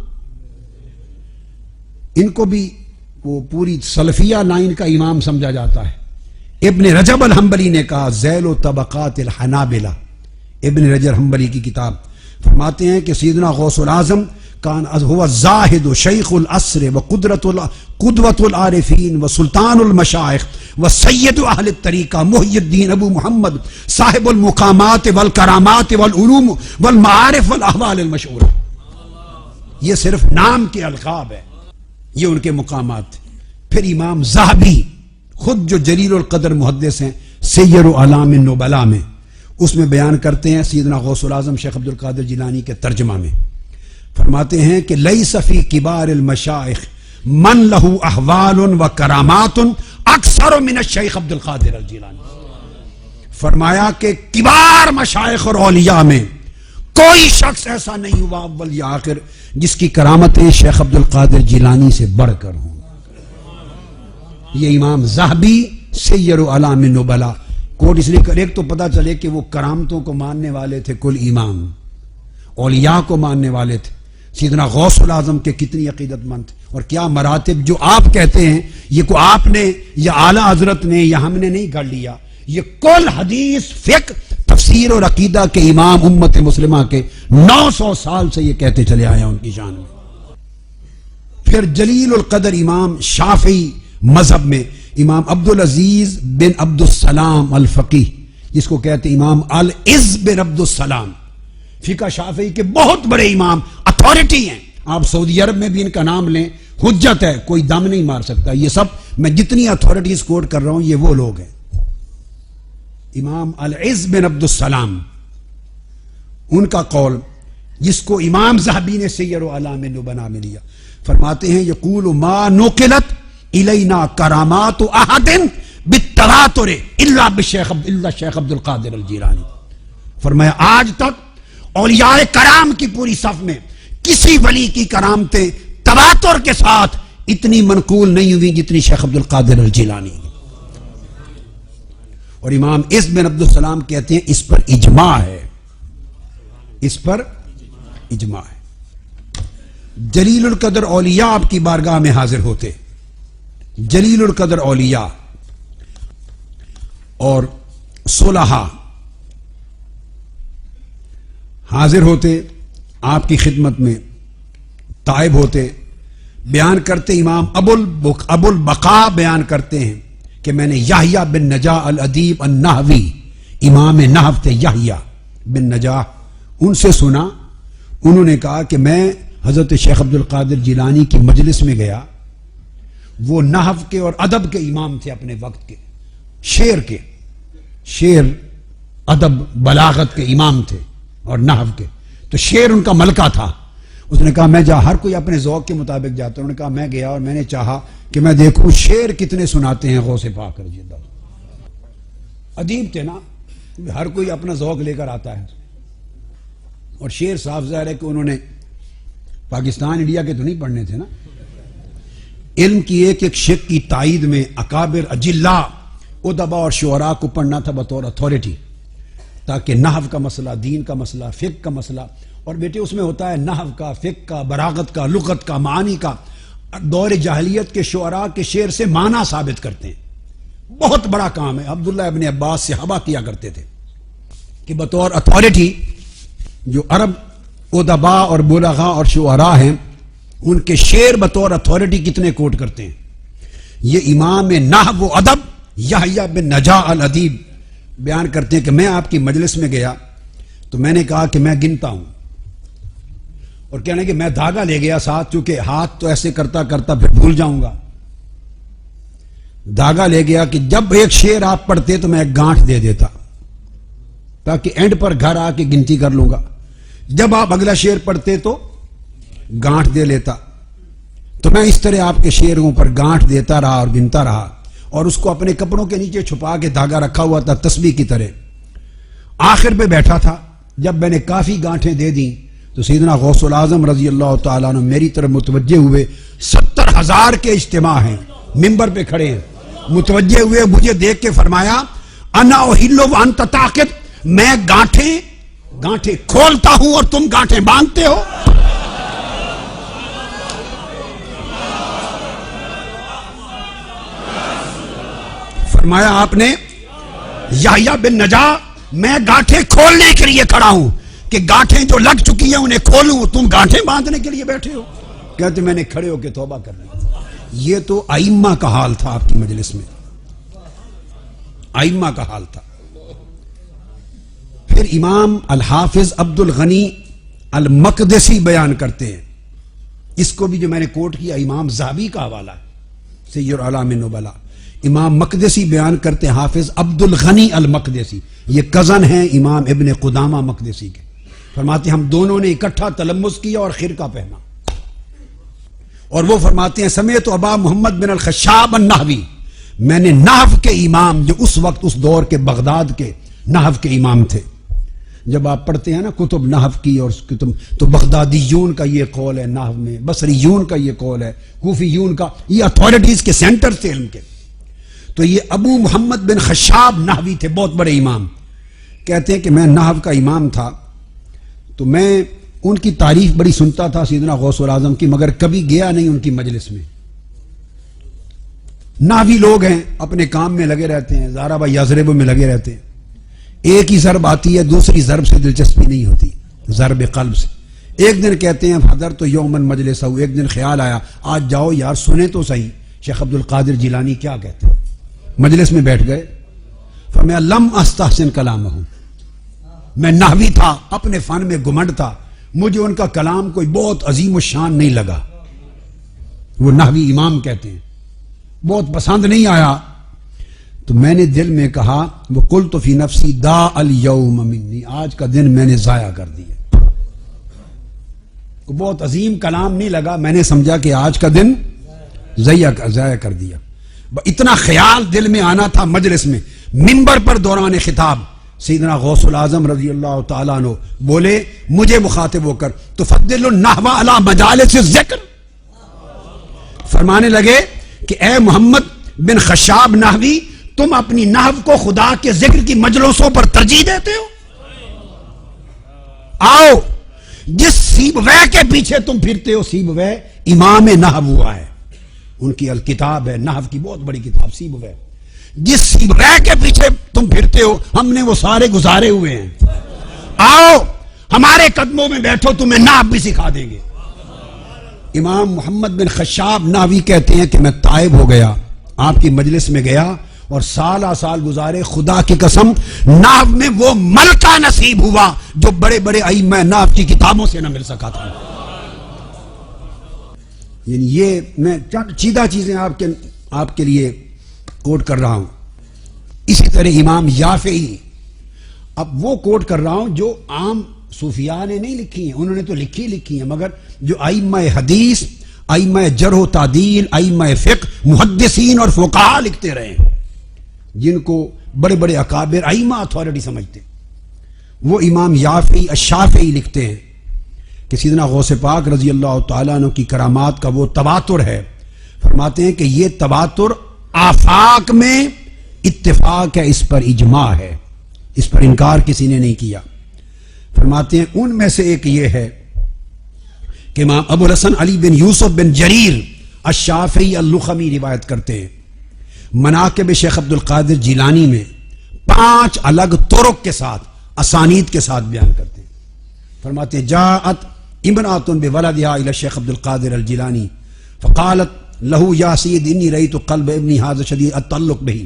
ان کو بھی وہ پوری سلفیہ لائن کا امام سمجھا جاتا ہے۔ ابن رجب الحنبلی نے کہا ذیل و طبقات الحنابلہ، ابن رجب حنبلی کی کتاب، فرماتے ہیں کہ سیدنا غوث العظم کان هو الزاہد شیخ العصر قدوۃ العارفین و سلطان المشائخ و سید اہل الطریقہ محی الدین ابو محمد صاحب المقامات والکرامات والعلوم والمعارف والاحوال المشہورہ۔ یہ صرف نام کے القاب ہے، یہ ان کے مقامات۔ پھر امام ذہبی خود جو جلیل القدر محدث ہیں سیر اعلام النبلاء میں، اس میں بیان کرتے ہیں سیدنا غوث العظم شیخ عبد القادر جیلانی کے ترجمہ میں، فرماتے ہیں کہ لیس فی کبار المشائخ من لہ احوال و کرامات اکثر من الشیخ عبد القادر الجیلانی۔ فرمایا کہ کبار مشائخ اور اولیاء میں کوئی شخص ایسا نہیں ہوا اول یا آخر جس کی کرامتیں شیخ عبد القادر جیلانی سے بڑھ کر ہوں۔ یہ امام ذہبی سیر اعلام النبلاء کوٹ اس لیے کر، ایک تو پتہ چلے کہ وہ کرامتوں کو ماننے والے تھے، کل امام اولیاء کو ماننے والے تھے، سیدنا غوث العظم کے کتنی عقیدت مند تھے، اور کیا مراتب جو آپ کہتے ہیں یہ کو آپ نے یا اعلیٰ حضرت نے یا ہم نے نہیں گھڑ لیا، یہ کل حدیث فقہ تفسیر اور عقیدہ کے امام امت مسلمہ کے 900 سال سے یہ کہتے چلے آئے ہیں ان کی شان میں۔ پھر جلیل القدر امام شافعی مذہب میں امام عبدالعزیز بن عبدالسلام الفقی، جس کو کہتے امام العز بن عبدالسلام، فقہ شافعی کے بہت بڑے امام، اتھارٹی ہیں۔ آپ سعودی عرب میں بھی ان کا نام لیں، حجت ہے، کوئی دم نہیں مار سکتا۔ یہ سب میں جتنی اتھارٹیز کوٹ کر رہا ہوں یہ وہ لوگ ہیں۔ امام العز بن عبدالسلام، ان کا قول جس کو امام ذہبی نے سیر و اعلام النبلاء میں لیا، فرماتے ہیں یقول ما نقلت الینا کرامات احد بالتواتر الا بالشیخ شیخ عبد القادر الجیلانی۔ فرمایا آج تک اولیاء کرام کی پوری صف میں کسی ولی کی کرامتیں تواتر کے ساتھ اتنی منقول نہیں ہوئی جتنی شیخ عبد القادر الجیلانی۔ اور امام عز بن عبدالسلام کہتے ہیں اس پر اجماع ہے، اس پر اجماع ہے۔ جلیل القدر اولیاء آپ کی بارگاہ میں حاضر ہوتے، جلیل القدر اولیاء اور صلحاء حاضر ہوتے آپ کی خدمت میں، تائب ہوتے، بیان کرتے امام ابو البقاء بیان کرتے ہیں کہ میں نے یحییٰ بن نجاح الادیب النحوی، امام نحو تھے یحییٰ بن نجاح، ان سے سنا، انہوں نے کہا کہ میں حضرت شیخ عبد القادر جیلانی کی مجلس میں گیا، وہ نحو کے اور ادب کے امام تھے اپنے وقت کے، شعر کے، شعر ادب بلاغت کے امام تھے اور نحو کے، تو شعر ان کا ملکہ تھا۔ اس نے کہا میں ہر کوئی اپنے ذوق کے مطابق جاتا ہوں، انہوں نے کہا میں گیا اور میں نے چاہا کہ میں دیکھوں شعر کتنے سناتے ہیں غوث پاک رضی اللہ عنہ۔ ادیب تھے نا، ہر کوئی اپنا ذوق لے کر آتا ہے، اور شعر صاف ظاہر ہے کہ انہوں نے پاکستان انڈیا کے تو نہیں پڑھنے تھے نا، علم کی ایک ایک شق کی تائید میں اکابر اجلا ادبا اور شعراء کو پڑھنا تھا بطور اتھارٹی، تاکہ نحو کا مسئلہ، دین کا مسئلہ، فقہ کا مسئلہ، اور بیٹے اس میں ہوتا ہے نحو کا، فقہ کا، بلاغت کا، لغت کا، معانی کا، دور جاہلیت کے شعراء کے شعر سے معنی ثابت کرتے ہیں، بہت بڑا کام ہے۔ عبداللہ ابن عباس سے صحابہ کیا کرتے تھے کہ بطور اتھارٹی جو عرب ادبا اور بلغاء اور شعراء ہیں ان کے شعر بطور اتھارٹی کتنے کوٹ کرتے ہیں۔ یہ امام نحو و ادب یحییٰ بن نجاح الادیب بیان کرتے ہیں کہ میں آپ کی مجلس میں گیا تو میں نے کہا کہ میں گنتا ہوں، اور کہنے کہ میں دھاگا لے گیا ساتھ، چونکہ ہاتھ تو ایسے کرتا کرتا پھر بھول جاؤں گا، دھاگا لے گیا کہ جب ایک شعر آپ پڑھتے تو میں ایک گانٹھ دے دیتا تاکہ اینڈ پر گھر آ کے گنتی کر لوں گا، جب آپ اگلا شعر پڑھتے تو گانٹھ دے لیتا، تو میں اس طرح آپ کے شعروں پر گانٹھ دیتا رہا اور گنتا رہا، اور اس کو اپنے کپڑوں کے نیچے چھپا کے دھاگا رکھا ہوا تھا تسبیح کی طرح۔ آخر پہ بیٹھا تھا، جب میں نے کافی گانٹھیں دے دیں تو سیدنا غوث العظم رضی اللہ تعالیٰ عنہ میری طرف متوجہ ہوئے، 70,000 کے اجتماع ہیں، ممبر پہ کھڑے ہیں، متوجہ ہوئے مجھے دیکھ کے فرمایا انا احلو وانت تاقد، میں گانٹھیں کھولتا ہوں اور تم گانٹھیں باندھتے ہو۔ فرمایا آپ نے یحییٰ بن نجا میں گانٹھیں کھولنے کے لیے کھڑا ہوں کہ گانٹھیں جو لگ چکی ہیں انہیں کھولوں، تم گانٹھیں باندھنے کے لیے بیٹھے ہو؟ کہتے میں نے کھڑے ہو کے توبہ کر لی۔ یہ تو ائمہ کا حال تھا آپ کی مجلس میں، ائمہ کا حال تھا۔ پھر امام الحافظ عبد الغنی المقدسی بیان کرتے ہیں، اس کو بھی جو میں نے کوٹ کیا امام ذہبی کا حوالہ ہے، سید اعلام النبلاء۔ امام مقدسی بیان کرتے ہیں، حافظ عبد الغنی المقدسی، یہ کزن ہیں امام ابن قدامہ مقدسی کے، فرماتے ہیں ہم دونوں نے اکٹھا تلمس کیا اور خرقہ پہنا، اور وہ فرماتے ہیں سمیت ابا محمد بن الخشاب النحوی، میں نے نحو کے امام جو اس وقت اس دور کے بغداد کے نحو کے امام تھے، جب آپ پڑھتے ہیں نا کتب نحو کی اور کتب تو بغدادیون کا یہ قول ہے نحو میں، بصریون کا یہ قول ہے، کوفیون کا، یہ اتھارٹیز کے سینٹر تھے علم کے۔ تو یہ ابو محمد بن خشاب نحوی تھے، بہت بڑے امام، کہتے ہیں کہ میں نحو کا امام تھا تو میں ان کی تعریف بڑی سنتا تھا سیدنا غوث الاعظم کی، مگر کبھی گیا نہیں ان کی مجلس میں۔ نحوی لوگ ہیں، اپنے کام میں لگے رہتے ہیں، ضرب یضرب میں لگے رہتے ہیں، ایک ہی ضرب آتی ہے، دوسری ضرب سے دلچسپی نہیں ہوتی، ضرب قلب سے۔ ایک دن کہتے ہیں حضرت تو یومن مجلس ہو، ایک دن خیال آیا آج جاؤ یار سنیں تو صحیح شیخ عبد القادر جیلانی کیا کہتے ہیں۔ مجلس میں بیٹھ گئے، فرمایا لم استحسن کلامہ، میں نحوی تھا، اپنے فن میں گھمنڈ تھا، مجھے ان کا کلام کوئی بہت عظیم الشان نہیں لگا، وہ نحوی امام کہتے ہیں، بہت پسند نہیں آیا۔ تو میں نے دل میں کہا وقلت فی نفسی دا الیوم منی، آج کا دن میں نے ضائع کر دیا، بہت عظیم کلام نہیں لگا، میں نے سمجھا کہ آج کا دن ضائع کر دیا۔ اتنا خیال دل میں آنا تھا مجلس میں۔ منبر پر دوران خطاب سیدنا غوث الاعظم رضی اللہ تعالیٰ عنہ بولے مجھے مخاطب ہو کر تفضل النحو علی مجالس الذکر، فرمانے لگے کہ اے محمد بن خشاب نحوی تم اپنی نحو کو خدا کے ذکر کی مجلسوں پر ترجیح دیتے ہو؟ آؤ جس سیبوے کے پیچھے تم پھرتے ہو، سیبوے امام نحو ہوا ہے، ان کی الکتاب ہے نحو کی بہت بڑی کتاب سیبوے، جس سیبوے کے پیچھے تم پھرتے ہو ہم نے وہ سارے گزارے ہوئے ہیں، آؤ ہمارے قدموں میں بیٹھو تمہیں نحو بھی سکھا دیں گے۔ امام محمد بن خشاب نحوی کہتے ہیں کہ میں تائب ہو گیا، آپ کی مجلس میں گیا اور سالہ سال گزارے، خدا کی قسم نحو میں وہ ملکہ نصیب ہوا جو بڑے بڑے ائمہ نحو کی کتابوں سے نہ مل سکا تھا۔ یعنی یہ میں چند چیدہ چیزیں آپ کے لیے کوٹ کر رہا ہوں۔ اسی طرح امام یافعی، اب وہ کوٹ کر رہا ہوں جو عام صوفیاء نے نہیں لکھی ہیں، انہوں نے تو لکھی ہیں، مگر جو ائمہ حدیث، ائمہ جرح و تعدیل، ائمہ فقہ، محدثین اور فقہاء لکھتے رہے ہیں، جن کو بڑے بڑے اکابر ائمہ اتھارٹی سمجھتے ہیں، وہ امام یافعی الشافعی لکھتے ہیں کہ سیدنا غوث پاک رضی اللہ تعالیٰ عنہ کی کرامات کا وہ تواتر ہے، فرماتے ہیں کہ یہ تواتر آفاق میں اتفاق ہے، اس پر اجماع ہے، اس پر انکار کسی نے نہیں کیا۔ فرماتے ہیں ان میں سے ایک یہ ہے کہ امام ابو الحسن علی بن یوسف بن جریر الشافعی اللخمی روایت کرتے ہیں، مناقب شیخ عبد القادر جیلانی میں 5 الگ طرق کے ساتھ اسانید کے ساتھ بیان کرتے ہیں۔ فرماتے ہیں جاءت امرأۃ بولدها الى الشیخ عبد القادر الجیلانی فقالت له یا سید انی رأیت قلب ابنی هذا شدید التعلق به،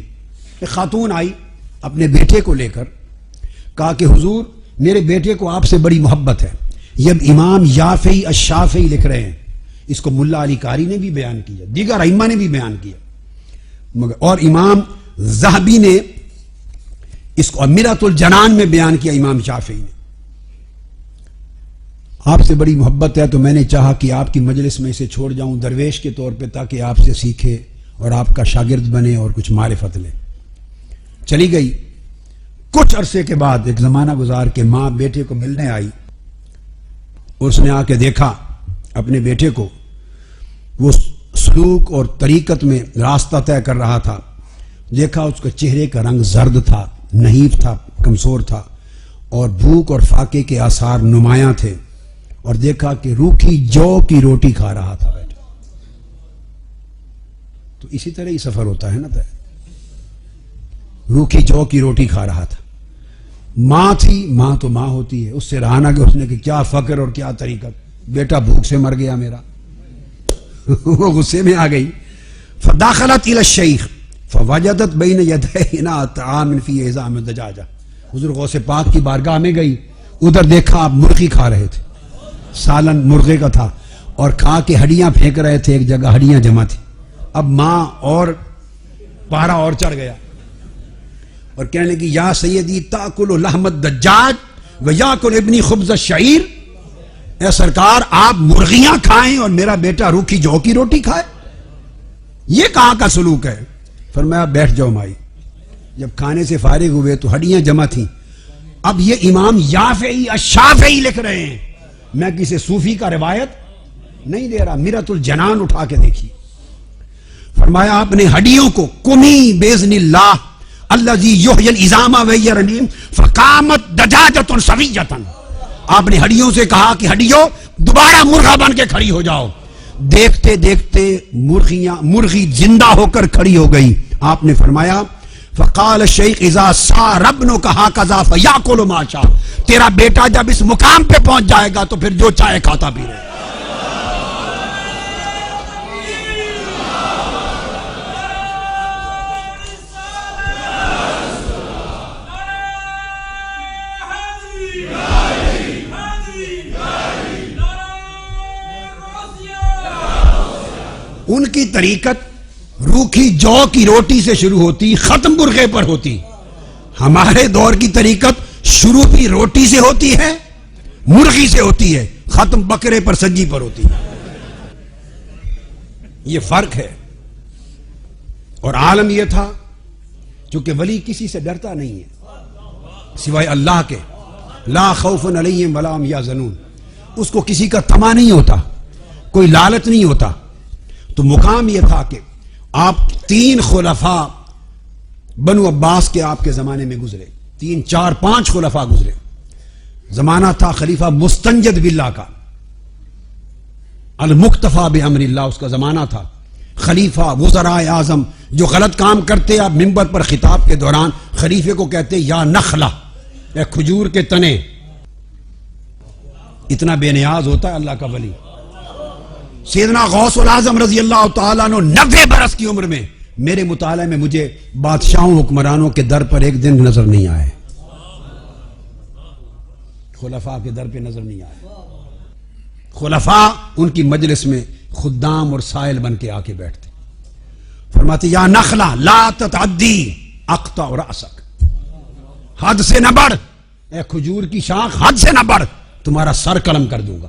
ایک خاتون آئی اپنے بیٹے کو لے کر، کہا کہ حضور میرے بیٹے کو آپ سے بڑی محبت ہے۔ یہ اب امام یافعی الشافعی لکھ رہے ہیں، اس کو ملا علی قاری نے بھی بیان کیا، دیگر ائمہ نے بھی بیان کیا، اور امام ذہبی نے اس کو امرۃ الجنان میں بیان کیا امام شافعی نے۔ آپ سے بڑی محبت ہے تو میں نے چاہا کہ آپ کی مجلس میں اسے چھوڑ جاؤں درویش کے طور پہ، تاکہ آپ سے سیکھے اور آپ کا شاگرد بنے اور کچھ معرفت لے۔ چلی گئی، کچھ عرصے کے بعد ایک زمانہ گزار کے ماں بیٹے کو ملنے آئی، اس نے آ کے دیکھا اپنے بیٹے کو، وہ سلوک اور طریقت میں راستہ طے کر رہا تھا، دیکھا اس کے چہرے کا رنگ زرد تھا، نحیف تھا، کمزور تھا، اور بھوک اور فاقے کے آثار نمایاں تھے، اور دیکھا کہ روکھی جو کی روٹی کھا رہا تھا بیٹا۔ تو اسی طرح ہی سفر ہوتا ہے نا، روکھی جو کی روٹی کھا رہا تھا. ماں تھی، ماں تو ماں ہوتی ہے، اس سے رہا نہ کہ اس نے کہ کیا فقر اور کیا طریقت، بیٹا بھوک سے مر گیا میرا. وہ غصے میں آ گئی. فداخلت الى الشیخ فوجدت بین یدیہ اناء طعام فی عظام دجاجہ. حضور غوث پاک کی بارگاہ میں گئی، ادھر دیکھا آپ مرغی کھا رہے تھے، سالن مرغے کا تھا، اور کھا کے ہڈیاں پھینک رہے تھے، ایک جگہ ہڈیاں جمع تھی. اب ماں اور پارا اور چڑھ گیا اور کہنے لگی یا سیدی تاکل لحم الدجاج و یاکل ابنی خبز الشعیر. اے سرکار آپ مرغیاں کھائیں اور میرا بیٹا روکھی جو کی روٹی کھائے، یہ کہاں کا سلوک ہے؟ فرمایا بیٹھ جاؤ مائی. جب کھانے سے فارغ ہوئے تو ہڈیاں جمع تھیں. اب یہ امام یافعی الشافعی لکھ رہے ہیں، میں کسی صوفی کا روایت نہیں دے رہا، میرۃ الجنان اٹھا کے دیکھیے. فرمایا آپ نے ہڈیوں کو کمی باذن اللہ الذی یحیی العظام وہی رمیم فقامت دجاجۃ سویۃ. آپ نے ہڈیوں سے کہا کہ ہڈیوں دوبارہ مرغا بن کے کھڑی ہو جاؤ. دیکھتے دیکھتے مرغی زندہ ہو کر کھڑی ہو گئی. آپ نے فرمایا فقال الشیخ اذا صار ابنک ہکذا فیاکل ما شاء. تیرا بیٹا جب اس مقام پہ پہنچ جائے گا تو پھر جو چاہے کھاتا پی رہے. ان کی طریقت روکھی جو کی روٹی سے شروع ہوتی، ختم مرغے پر ہوتی. ہمارے دور کی طریقت شروع بھی روٹی سے ہوتی ہے، مرغی سے ہوتی ہے، ختم بکرے پر سجی پر ہوتی ہے. یہ فرق ہے. اور عالم یہ تھا چونکہ ولی کسی سے ڈرتا نہیں ہے سوائے اللہ کے. لا خوف علیہم ولا هم یحزنون. اس کو کسی کا طمع نہیں ہوتا، کوئی لالچ نہیں ہوتا. تو مقام یہ تھا کہ آپ 3 خلفاء بنو عباس کے آپ کے زمانے میں گزرے، 3 4 5 خلفاء گزرے. زمانہ تھا خلیفہ مستنجد باللہ کا، المقتفى بامر اللہ اس کا زمانہ تھا. خلیفہ وزراء اعظم جو غلط کام کرتے، آپ منبر پر خطاب کے دوران خلیفے کو کہتے یا نخلہ، اے کھجور کے تنے. اتنا بے نیاز ہوتا ہے اللہ کا ولی. سیدنا غوث العظم رضی اللہ تعالیٰ عنہ 90 برس کی عمر میں، میرے مطالعے میں مجھے بادشاہوں حکمرانوں کے در پر ایک دن نظر نہیں آئے، خلفاء کے در پہ نظر نہیں آئے. خلفاء ان کی مجلس میں خدام اور سائل بن کے آ کے بیٹھتے، فرماتے یا نخلہ لا تتعدی اقطع رأسک. حد سے نہ بڑھ، اے کھجور کی شاخ حد سے نہ بڑھ، تمہارا سر قلم کر دوں گا.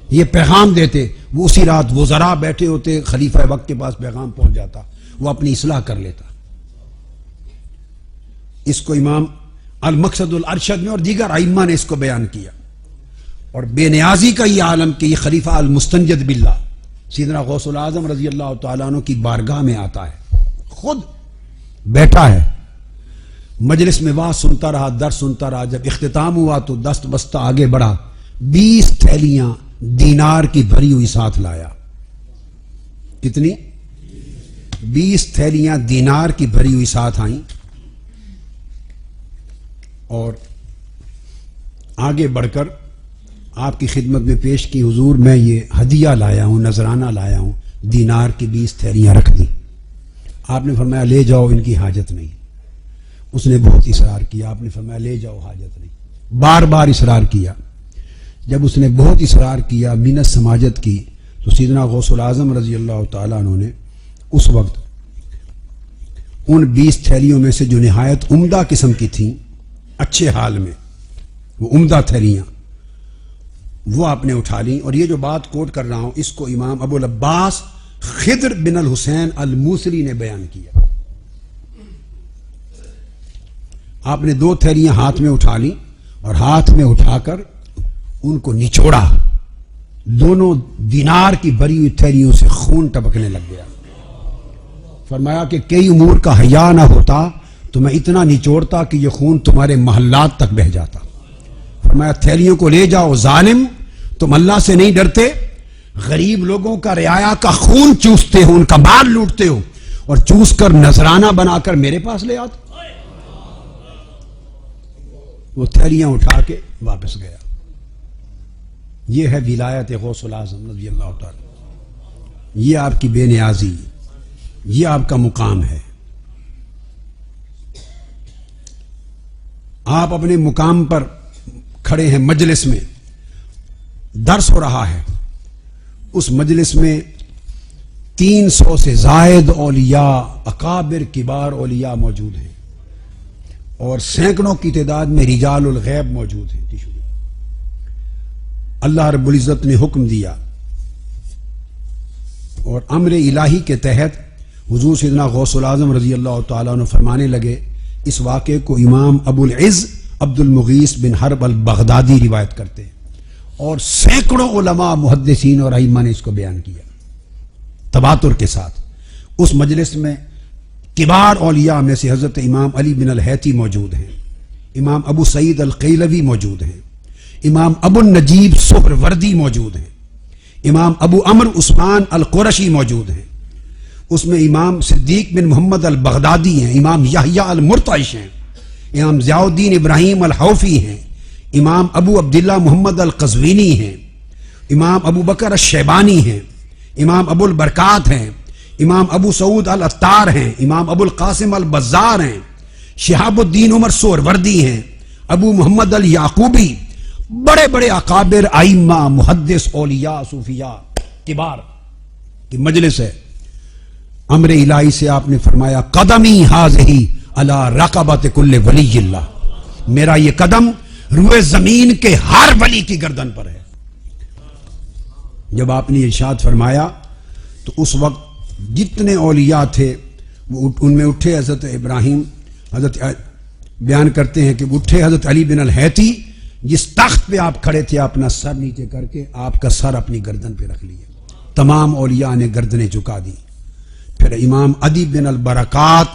یہ پیغام دیتے. وہ اسی رات وزراء بیٹھے ہوتے، خلیفہ وقت کے پاس پیغام پہنچ جاتا، وہ اپنی اصلاح کر لیتا. اس کو امام المقصد الارشد میں اور دیگر ائمہ نے اس کو بیان کیا. اور بے نیازی کا یہ عالم کہ یہ خلیفہ المستنجد باللہ سیدنا غوث العظم رضی اللہ تعالیٰ عنہ کی بارگاہ میں آتا ہے، خود بیٹھا ہے، مجلس میں واعظ سنتا رہا، درس سنتا رہا. جب اختتام ہوا تو دست بستہ آگے بڑھا، 20 تھیلیاں دینار کی بھری ہوئی ساتھ لایا. کتنی؟ 20 تھیلیاں دینار کی بھری ہوئی ساتھ آئیں. اور آگے بڑھ کر آپ کی خدمت میں پیش کی، حضور میں یہ ہدیہ لایا ہوں، نذرانہ لایا ہوں. دینار کی 20 تھیلیاں رکھ دی. آپ نے فرمایا لے جاؤ، ان کی حاجت نہیں. اس نے بہت اصرار کیا، آپ نے فرمایا لے جاؤ، حاجت نہیں. بار بار اصرار کیا. جب اس نے بہت اصرار کیا، منت سماجت کی، تو سیدنا غوث العظم رضی اللہ تعالیٰ عنہ نے اس وقت ان 20 تھیلیوں میں سے جو نہایت عمدہ قسم کی تھیں، اچھے حال میں وہ عمدہ تھیلیاں، وہ آپ نے اٹھا لیں. اور یہ جو بات کوٹ کر رہا ہوں اس کو امام ابو العباس خضر بن الحسین الموصلی نے بیان کیا. آپ نے 2 تھیلیاں ہاتھ میں اٹھا لی اور ہاتھ میں اٹھا کر ان کو نچوڑا. دونوں دینار کی بھری ہوئی تھیلیوں سے خون ٹپکنے لگ گیا. فرمایا کہ کئی امور کا حیا نہ ہوتا تو میں اتنا نچوڑتا کہ یہ خون تمہارے محلات تک بہہ جاتا. فرمایا تھیلیوں کو لے جاؤ. ظالم، تم اللہ سے نہیں ڈرتے، غریب لوگوں کا رعایا کا خون چوستے ہو، ان کا مال لوٹتے ہو، اور چوس کر نذرانہ بنا کر میرے پاس لے آتے. وہ تھیلیاں اٹھا کے واپس گیا. یہ ہے ولایت غوث الاعظم رضی اللہ تعالی. یہ آپ کی بے نیازی، یہ آپ کا مقام ہے. آپ اپنے مقام پر کھڑے ہیں، مجلس میں درس ہو رہا ہے، اس مجلس میں 300 سے زائد اولیاء، اکابر کبار اولیاء موجود ہیں، اور سینکڑوں کی تعداد میں رجال الغیب موجود ہیں. اللہ رب العزت نے حکم دیا اور امر الہی کے تحت حضور سیدنا غوث الاعظم رضی اللہ تعالیٰ عنہ فرمانے لگے. اس واقعے کو امام ابو العز عبد المغیث بن حرب البغدادی روایت کرتے ہیں، اور سینکڑوں علماء محدثین اور ائمہ نے اس کو بیان کیا تواتر کے ساتھ. اس مجلس میں کبار اولیاء میں سے حضرت امام علی بن الہیتی موجود ہیں، امام ابو سعید القیلوی موجود ہیں، امام ابو النجیب سہروردی موجود ہیں، امام ابو عمر عثمان القرشی موجود ہیں. اس میں امام صدیق بن محمد البغدادی ہیں، امام یحییٰ المرتعش ہیں، امام ضیاء الدین ابراہیم الحوفی ہیں، امام ابو عبداللہ محمد القزوینی ہیں، امام ابو بکر الشیبانی ہیں، امام ابو البرکات ہیں، امام ابو سعود العطار ہیں، امام ابو القاسم البزار ہیں، شہاب الدین عمر سہروردی ہیں، ابو محمد الیعقوبی. بڑے بڑے اکابر ائمہ محدث اولیاء صوفیاء کبار کی مجلس ہے. امر الہی سے آپ نے فرمایا قدمی ہذہ علی رقبۃ کل ولی اللہ، میرا یہ قدم روئے زمین کے ہر ولی کی گردن پر ہے. جب آپ نے ارشاد فرمایا تو اس وقت جتنے اولیاء تھے وہ ان میں اٹھے. حضرت ابراہیم حضرت بیان کرتے ہیں کہ اٹھے حضرت علی بن الہیتی، جس تخت پہ آپ کھڑے تھے اپنا سر نیچے کر کے آپ کا سر اپنی گردن پہ رکھ لیا. تمام اولیاء نے گردنیں جھکا دی. پھر امام عدی بن البرکات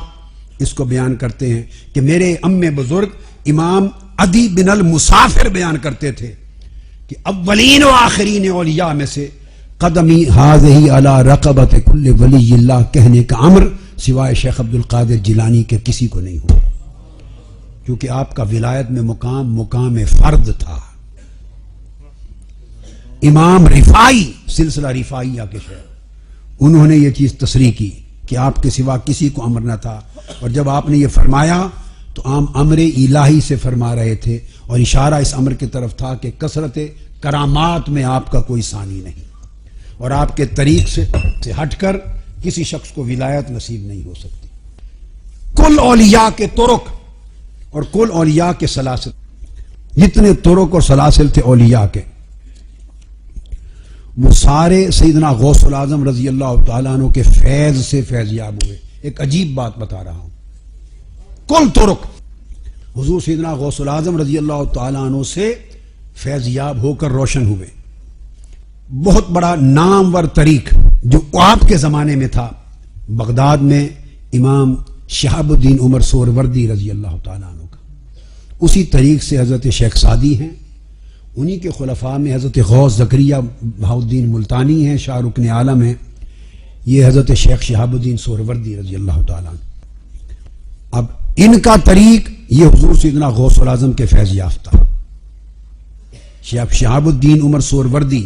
اس کو بیان کرتے ہیں کہ میرے ام بزرگ امام عدی بن المسافر بیان کرتے تھے کہ اولین و آخرین اولیاء میں سے قدمی ہذہ علی رقبۃ کل ولی اللہ کہنے کا امر سوائے شیخ عبد القادر جیلانی کے کسی کو نہیں ہوا، کیونکہ آپ کا ولایت میں مقام فرد تھا. امام رفاعی سلسلہ رفاعیہ کے شیخ، انہوں نے یہ چیز تصریح کی کہ آپ کے سوا کسی کو امر نہ تھا. اور جب آپ نے یہ فرمایا تو عام امر الہی سے فرما رہے تھے، اور اشارہ اس امر کی طرف تھا کہ کثرت کرامات میں آپ کا کوئی ثانی نہیں، اور آپ کے طریق سے ہٹ کر کسی شخص کو ولایت نصیب نہیں ہو سکتی. کل اولیاء کے طرق اور کل اولیاء کے سلاسل، جتنے طرق اور سلاسل تھے اولیاء کے، وہ سارے سیدنا غوث الاعظم رضی اللہ تعالیٰ عنہ کے فیض سے فیضیاب ہوئے. ایک عجیب بات بتا رہا ہوں، کل طرق حضور سیدنا غوث الاعظم رضی اللہ تعالیٰ عنہ سے فیضیاب ہو کر روشن ہوئے. بہت بڑا نامور طریق جو آپ کے زمانے میں تھا، بغداد میں امام شہاب الدین عمر سہروردی رضی اللہ تعالیٰ عنہ کا، اسی طریق سے حضرت شیخ سعدی ہیں. انہی کے خلفاء میں حضرت غوث زکریا بہاؤالدین ملتانی ہیں، شاہ رکن عالم ہیں. یہ حضرت شیخ شہاب الدین سہروردی رضی اللہ تعالیٰ عنہ. اب ان کا طریق یہ حضور سیدنا غوث الاعظم کے فیض یافتہ شہاب الدین عمر سہروردی.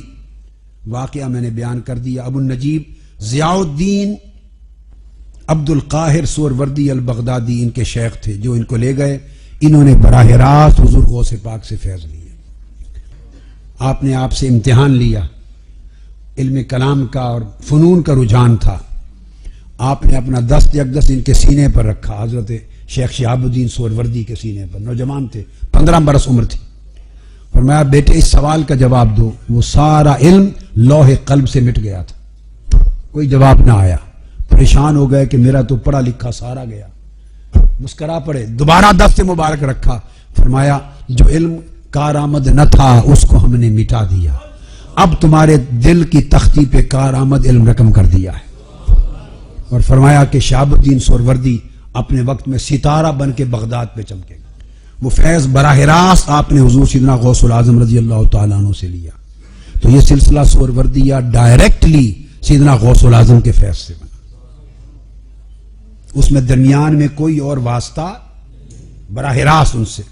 واقعہ میں نے بیان کر دیا. ابو النجیب ضیاء الدین عبد القاہر سہروردی البغدادی ان کے شیخ تھے جو ان کو لے گئے. انہوں نے براہ راست حضور غوث پاک سے فیض لیا. آپ نے آپ سے امتحان لیا، علم کلام کا اور فنون کا رجحان تھا. آپ نے اپنا دست یکدست ان کے سینے پر رکھا، حضرت شیخ شہاب الدین سہروردی کے سینے پر. نوجوان تھے، 15 برس عمر تھی. فرمایا بیٹے اس سوال کا جواب دو. وہ سارا علم لوح قلب سے مٹ گیا تھا، کوئی جواب نہ آیا. پریشان ہو گئے کہ میرا تو پڑھا لکھا سارا گیا. مسکرا پڑے، دوبارہ دست مبارک رکھا. فرمایا جو علم کارآمد نہ تھا اس کو ہم نے مٹا دیا، اب تمہارے دل کی تختی پہ کارآمد علم رقم کر دیا ہے. اور فرمایا کہ شہاب الدین سہروردی اپنے وقت میں ستارہ بن کے بغداد پہ چمکے گا. وہ فیض براہ راست آپ نے حضور سیدنا غوث الاعظم رضی اللہ تعالیٰ عنہ سے لیا. تو یہ سلسلہ سہروردیہ ڈائریکٹلی سیدنا غوث الاعظم کے فیض سے بنا. اس میں درمیان میں کوئی اور واسطہ براہ راست ان سے.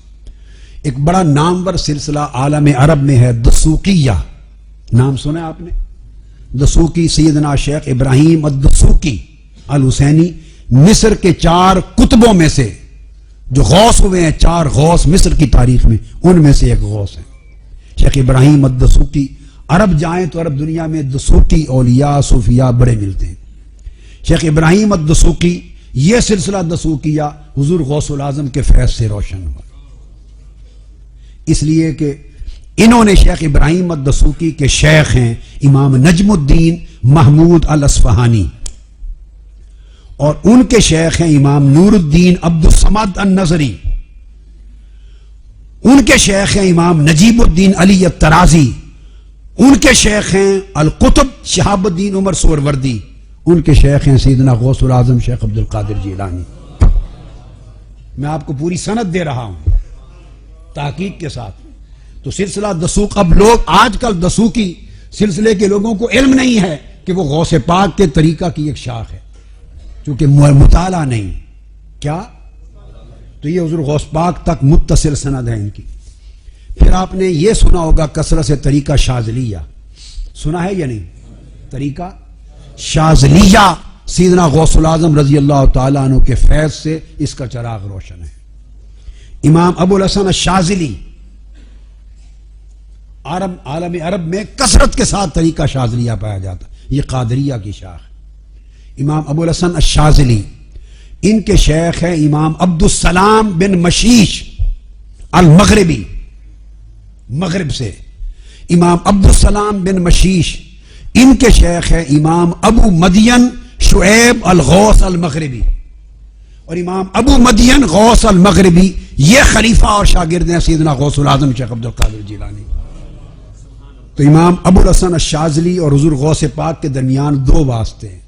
ایک بڑا نامور سلسلہ عالم عرب میں ہے دسوقیہ. نام سنا ہے آپ نے؟ دسوقی سیدنا شیخ ابراہیم الدسوقی الحسینی مصر کے 4 کتبوں میں سے جو غوث ہوئے ہیں، 4 غوث مصر کی تاریخ میں، ان میں سے ایک غوث ہے شیخ ابراہیم الدسوقی. عرب جائیں تو عرب دنیا میں دسوقی اولیاء صوفیاء بڑے ملتے ہیں. شیخ ابراہیم الدسوقی، یہ سلسلہ دسوقیہ حضور غوث العظم کے فیض سے روشن ہوا، اس لیے کہ انہوں نے شیخ ابراہیم الدسوقی کے شیخ ہیں امام نجم الدین محمود الاصفہانی، اور ان کے شیخ ہیں امام نور الدین عبد الصمد النظری، ان کے شیخ ہیں امام نجیب الدین علی الطرازی، ان کے شیخ ہیں القطب شہاب الدین عمر سہروردی، ان کے شیخ ہیں سیدنا غوث العظم شیخ عبد القادر جیلانی. میں آپ کو پوری سند دے رہا ہوں تحقیق کے ساتھ. تو سلسلہ دسوق، اب لوگ آج کل دسوقی سلسلے کے لوگوں کو علم نہیں ہے کہ وہ غوث پاک کے طریقہ کی ایک شاخ ہے، چونکہ مطالعہ نہیں. کیا؟ تو یہ حضور غوث پاک تک متصل سند ہے ان کی. پھر آپ نے یہ سنا ہوگا کثرت سے طریقہ شاذلیہ، سنا ہے یا نہیں؟ طریقہ شاذلیہ سیدنا غوث العظم رضی اللہ تعالیٰ عنہ کے فیض سے اس کا چراغ روشن ہے. امام ابو الحسن الشاذلی عالم عرب میں کثرت کے ساتھ طریقہ شاذلیہ پایا جاتا، یہ قادریہ کی شاخ. امام ابو الحسن الشاذلی، ان کے شیخ ہیں امام عبد السلام بن مشیش المغربی، مغرب سے. امام عبد السلام بن مشیش، ان کے شیخ ہیں امام ابو مدین شعیب الغوث المغربی، اور امام ابو مدین غوث المغربی یہ خلیفہ اور شاگرد ہیں سیدنا غوث العظم شیخ عبد القادر جیلانی. تو امام ابو الحسن الشاذلی اور حضور غوث پاک کے درمیان 2 واسطے ہیں.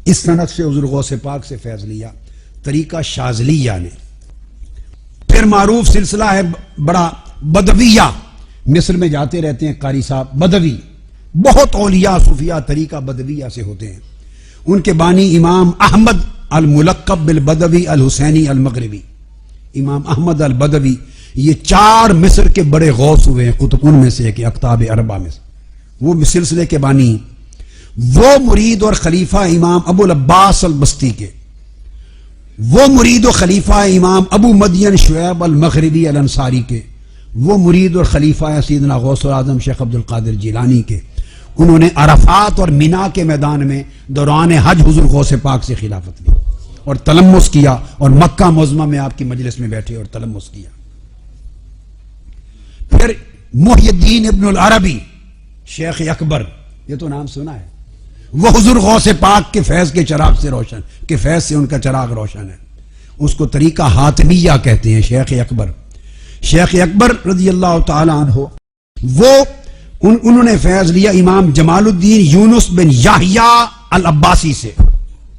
اس سند سے حضور غوث پاک سے فیض لیا طریقہ شاذلیہ نے. پھر معروف سلسلہ ہے بڑا بدویہ، مصر میں جاتے رہتے ہیں قاری صاحب، بدوی، بہت اولیاء صوفیاء طریقہ بدویہ سے ہوتے ہیں. ان کے بانی امام احمد الملقب بالبدوی الحسینی المغربی، امام احمد البدوی، یہ 4 مصر کے بڑے غوث ہوئے ہیں، قطب ان میں سے ایک اقطاب اربع میں سے، وہ سلسلے کے بانی. وہ مرید اور خلیفہ امام ابو العباس البستی کے، وہ مرید و خلیفہ امام ابو مدین شعیب المغربی الانصاری کے، وہ مرید اور خلیفہ سیدنا غوث العظم شیخ عبد القادر جیلانی کے. انہوں نے عرفات اور مینا کے میدان میں دوران حج حضور غوث پاک سے خلافت لی اور تلمس کیا، اور مکہ معظمہ میں آپ کی مجلس میں بیٹھے اور تلمس کیا. پھر محی الدین ابن العربی شیخ اکبر، یہ تو نام سنا ہے، وہ حضور غوث پاک کے فیض کے چراغ سے روشن، کے فیض سے ان کا چراغ روشن ہے. اس کو طریقہ حاتمیہ کہتے ہیں. شیخ اکبر، شیخ اکبر رضی اللہ تعالی عنہ، وہ انہوں نے فیض لیا امام جمال الدین یونس بن یحییٰ العباسی سے،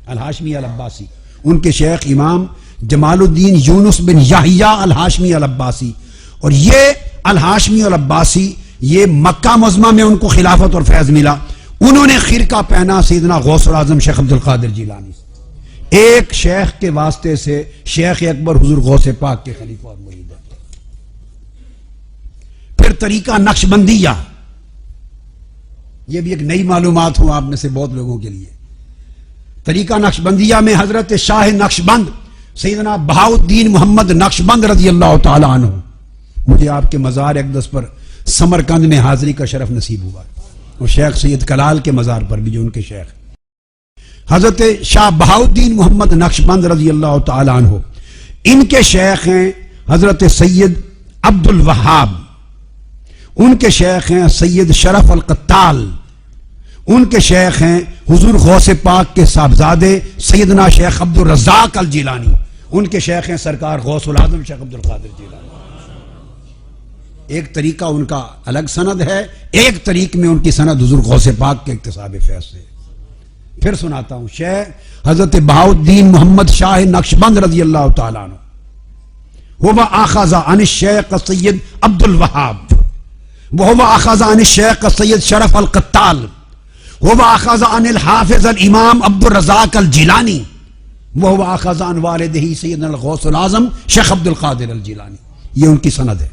الہاشمی العباسی. ان کے شیخ امام جمال الدین یونس بن یحییٰ الہاشمی العباسی، اور یہ الہاشمی العباسی یہ مکہ معظمہ میں ان کو خلافت اور فیض ملا. انہوں نے خرقہ پہنا سیدنا غوث العظم شیخ عبد القادر جیلانی سے. ایک شیخ کے واسطے سے شیخ اکبر حضور غوث پاک کے خلیفہ اور مرید ہے. پھر طریقہ نقشبندیہ، یہ بھی ایک نئی معلومات ہوں آپ میں سے بہت لوگوں کے لیے. طریقہ نقشبندیہ میں حضرت شاہ نقشبند سیدنا بہاؤالدین محمد نقشبند رضی اللہ تعالی عنہ، مجھے آپ کے مزار اقدس پر سمرقند میں حاضری کا شرف نصیب ہوا، اور شیخ سید کلال کے مزار پر بھی جو ان کے شیخ حضرت شاہ بہاؤالدین محمد نقشبند رضی اللہ تعالی عنہ، ان کے شیخ ہیں حضرت سید عبد الوہاب، ان کے شیخ ہیں سید شرف القتال، ان کے شیخ ہیں حضور غوث پاک کے صاحبزادے سیدنا شیخ عبد الرزاق الجیلانی، ان کے شیخ ہیں سرکار غوث العظم شیخ عبد القادر جیلانی. ایک طریقہ ان کا الگ سند ہے، ایک طریق میں ان کی سند حضور غوث پاک کے اکتساب فیض سے. پھر سناتا ہوں شیخ حضرت بہاؤالدین محمد شاہ نقشبند رضی اللہ تعالیٰ عنہ، وہ اخذ عن الشیخ سید عبد الوہاب، وہ اخذ عن الشیخ سید شرف القتال، وہ اخذ عن الحافظ الامام عبد الرزاق الجیلانی، وہ اخذ عن والدہ سیدنا الغوث العظم شیخ عبد القادر الجیلانی، یہ ان کی سند ہے۔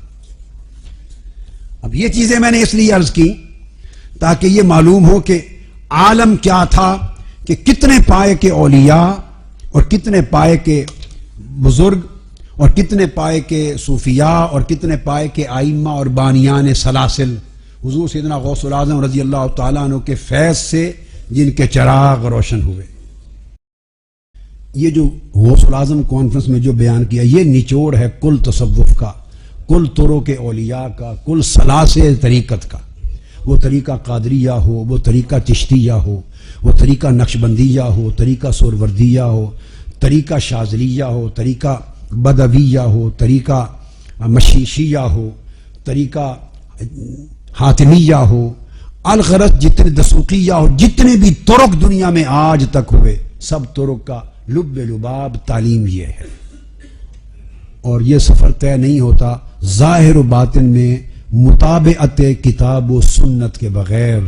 اب یہ چیزیں میں نے اس لیے عرض کی تاکہ یہ معلوم ہو کہ عالم کیا تھا، کہ کتنے پائے کے اولیاء اور کتنے پائے کے بزرگ اور کتنے پائے کے صوفیاء اور کتنے پائے کے ائمہ اور بانیان سلاسل حضور سیدنا غوث العظم رضی اللہ تعالیٰ عنہ کے فیض سے جن کے چراغ روشن ہوئے۔ یہ جو غوث العظم کانفرنس میں جو بیان کیا، یہ نچوڑ ہے کل تصوف کا، کل طرق اولیاء کا، کل سلاسل طریقت کا۔ وہ طریقہ قادریہ ہو، وہ طریقہ چشتیہ ہو، وہ طریقہ نقشبندیہ ہو، طریقہ سہروردیہ ہو، طریقہ شاذلیہ ہو، طریقہ بدویہ ہو، طریقہ مشیشیہ ہو، طریقہ حاتمیہ ہو، الغرض جتنے دسوقیہ ہو، جتنے بھی طرق دنیا میں آج تک ہوئے، سب طرق کا لب لباب تعلیم یہ ہے۔ اور یہ سفر طے نہیں ہوتا ظاہر و باطن میں مطابعت کتاب و سنت کے بغیر۔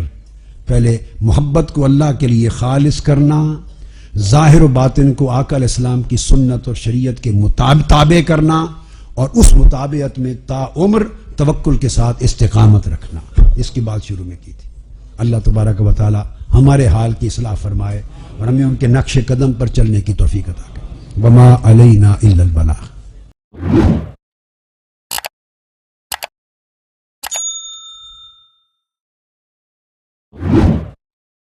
پہلے محبت کو اللہ کے لیے خالص کرنا، ظاہر و باطن کو آقا علیہ السلام کی سنت اور شریعت کے تابع کرنا، اور اس مطابعت میں تا عمر توکل کے ساتھ استقامت رکھنا، اس کی بات شروع میں کی تھی۔ اللہ تبارک و تعالی ہمارے حال کی اصلاح فرمائے اور ہمیں ان کے نقش قدم پر چلنے کی توفیق عطا کرے۔ وما علینا الا البلاغ۔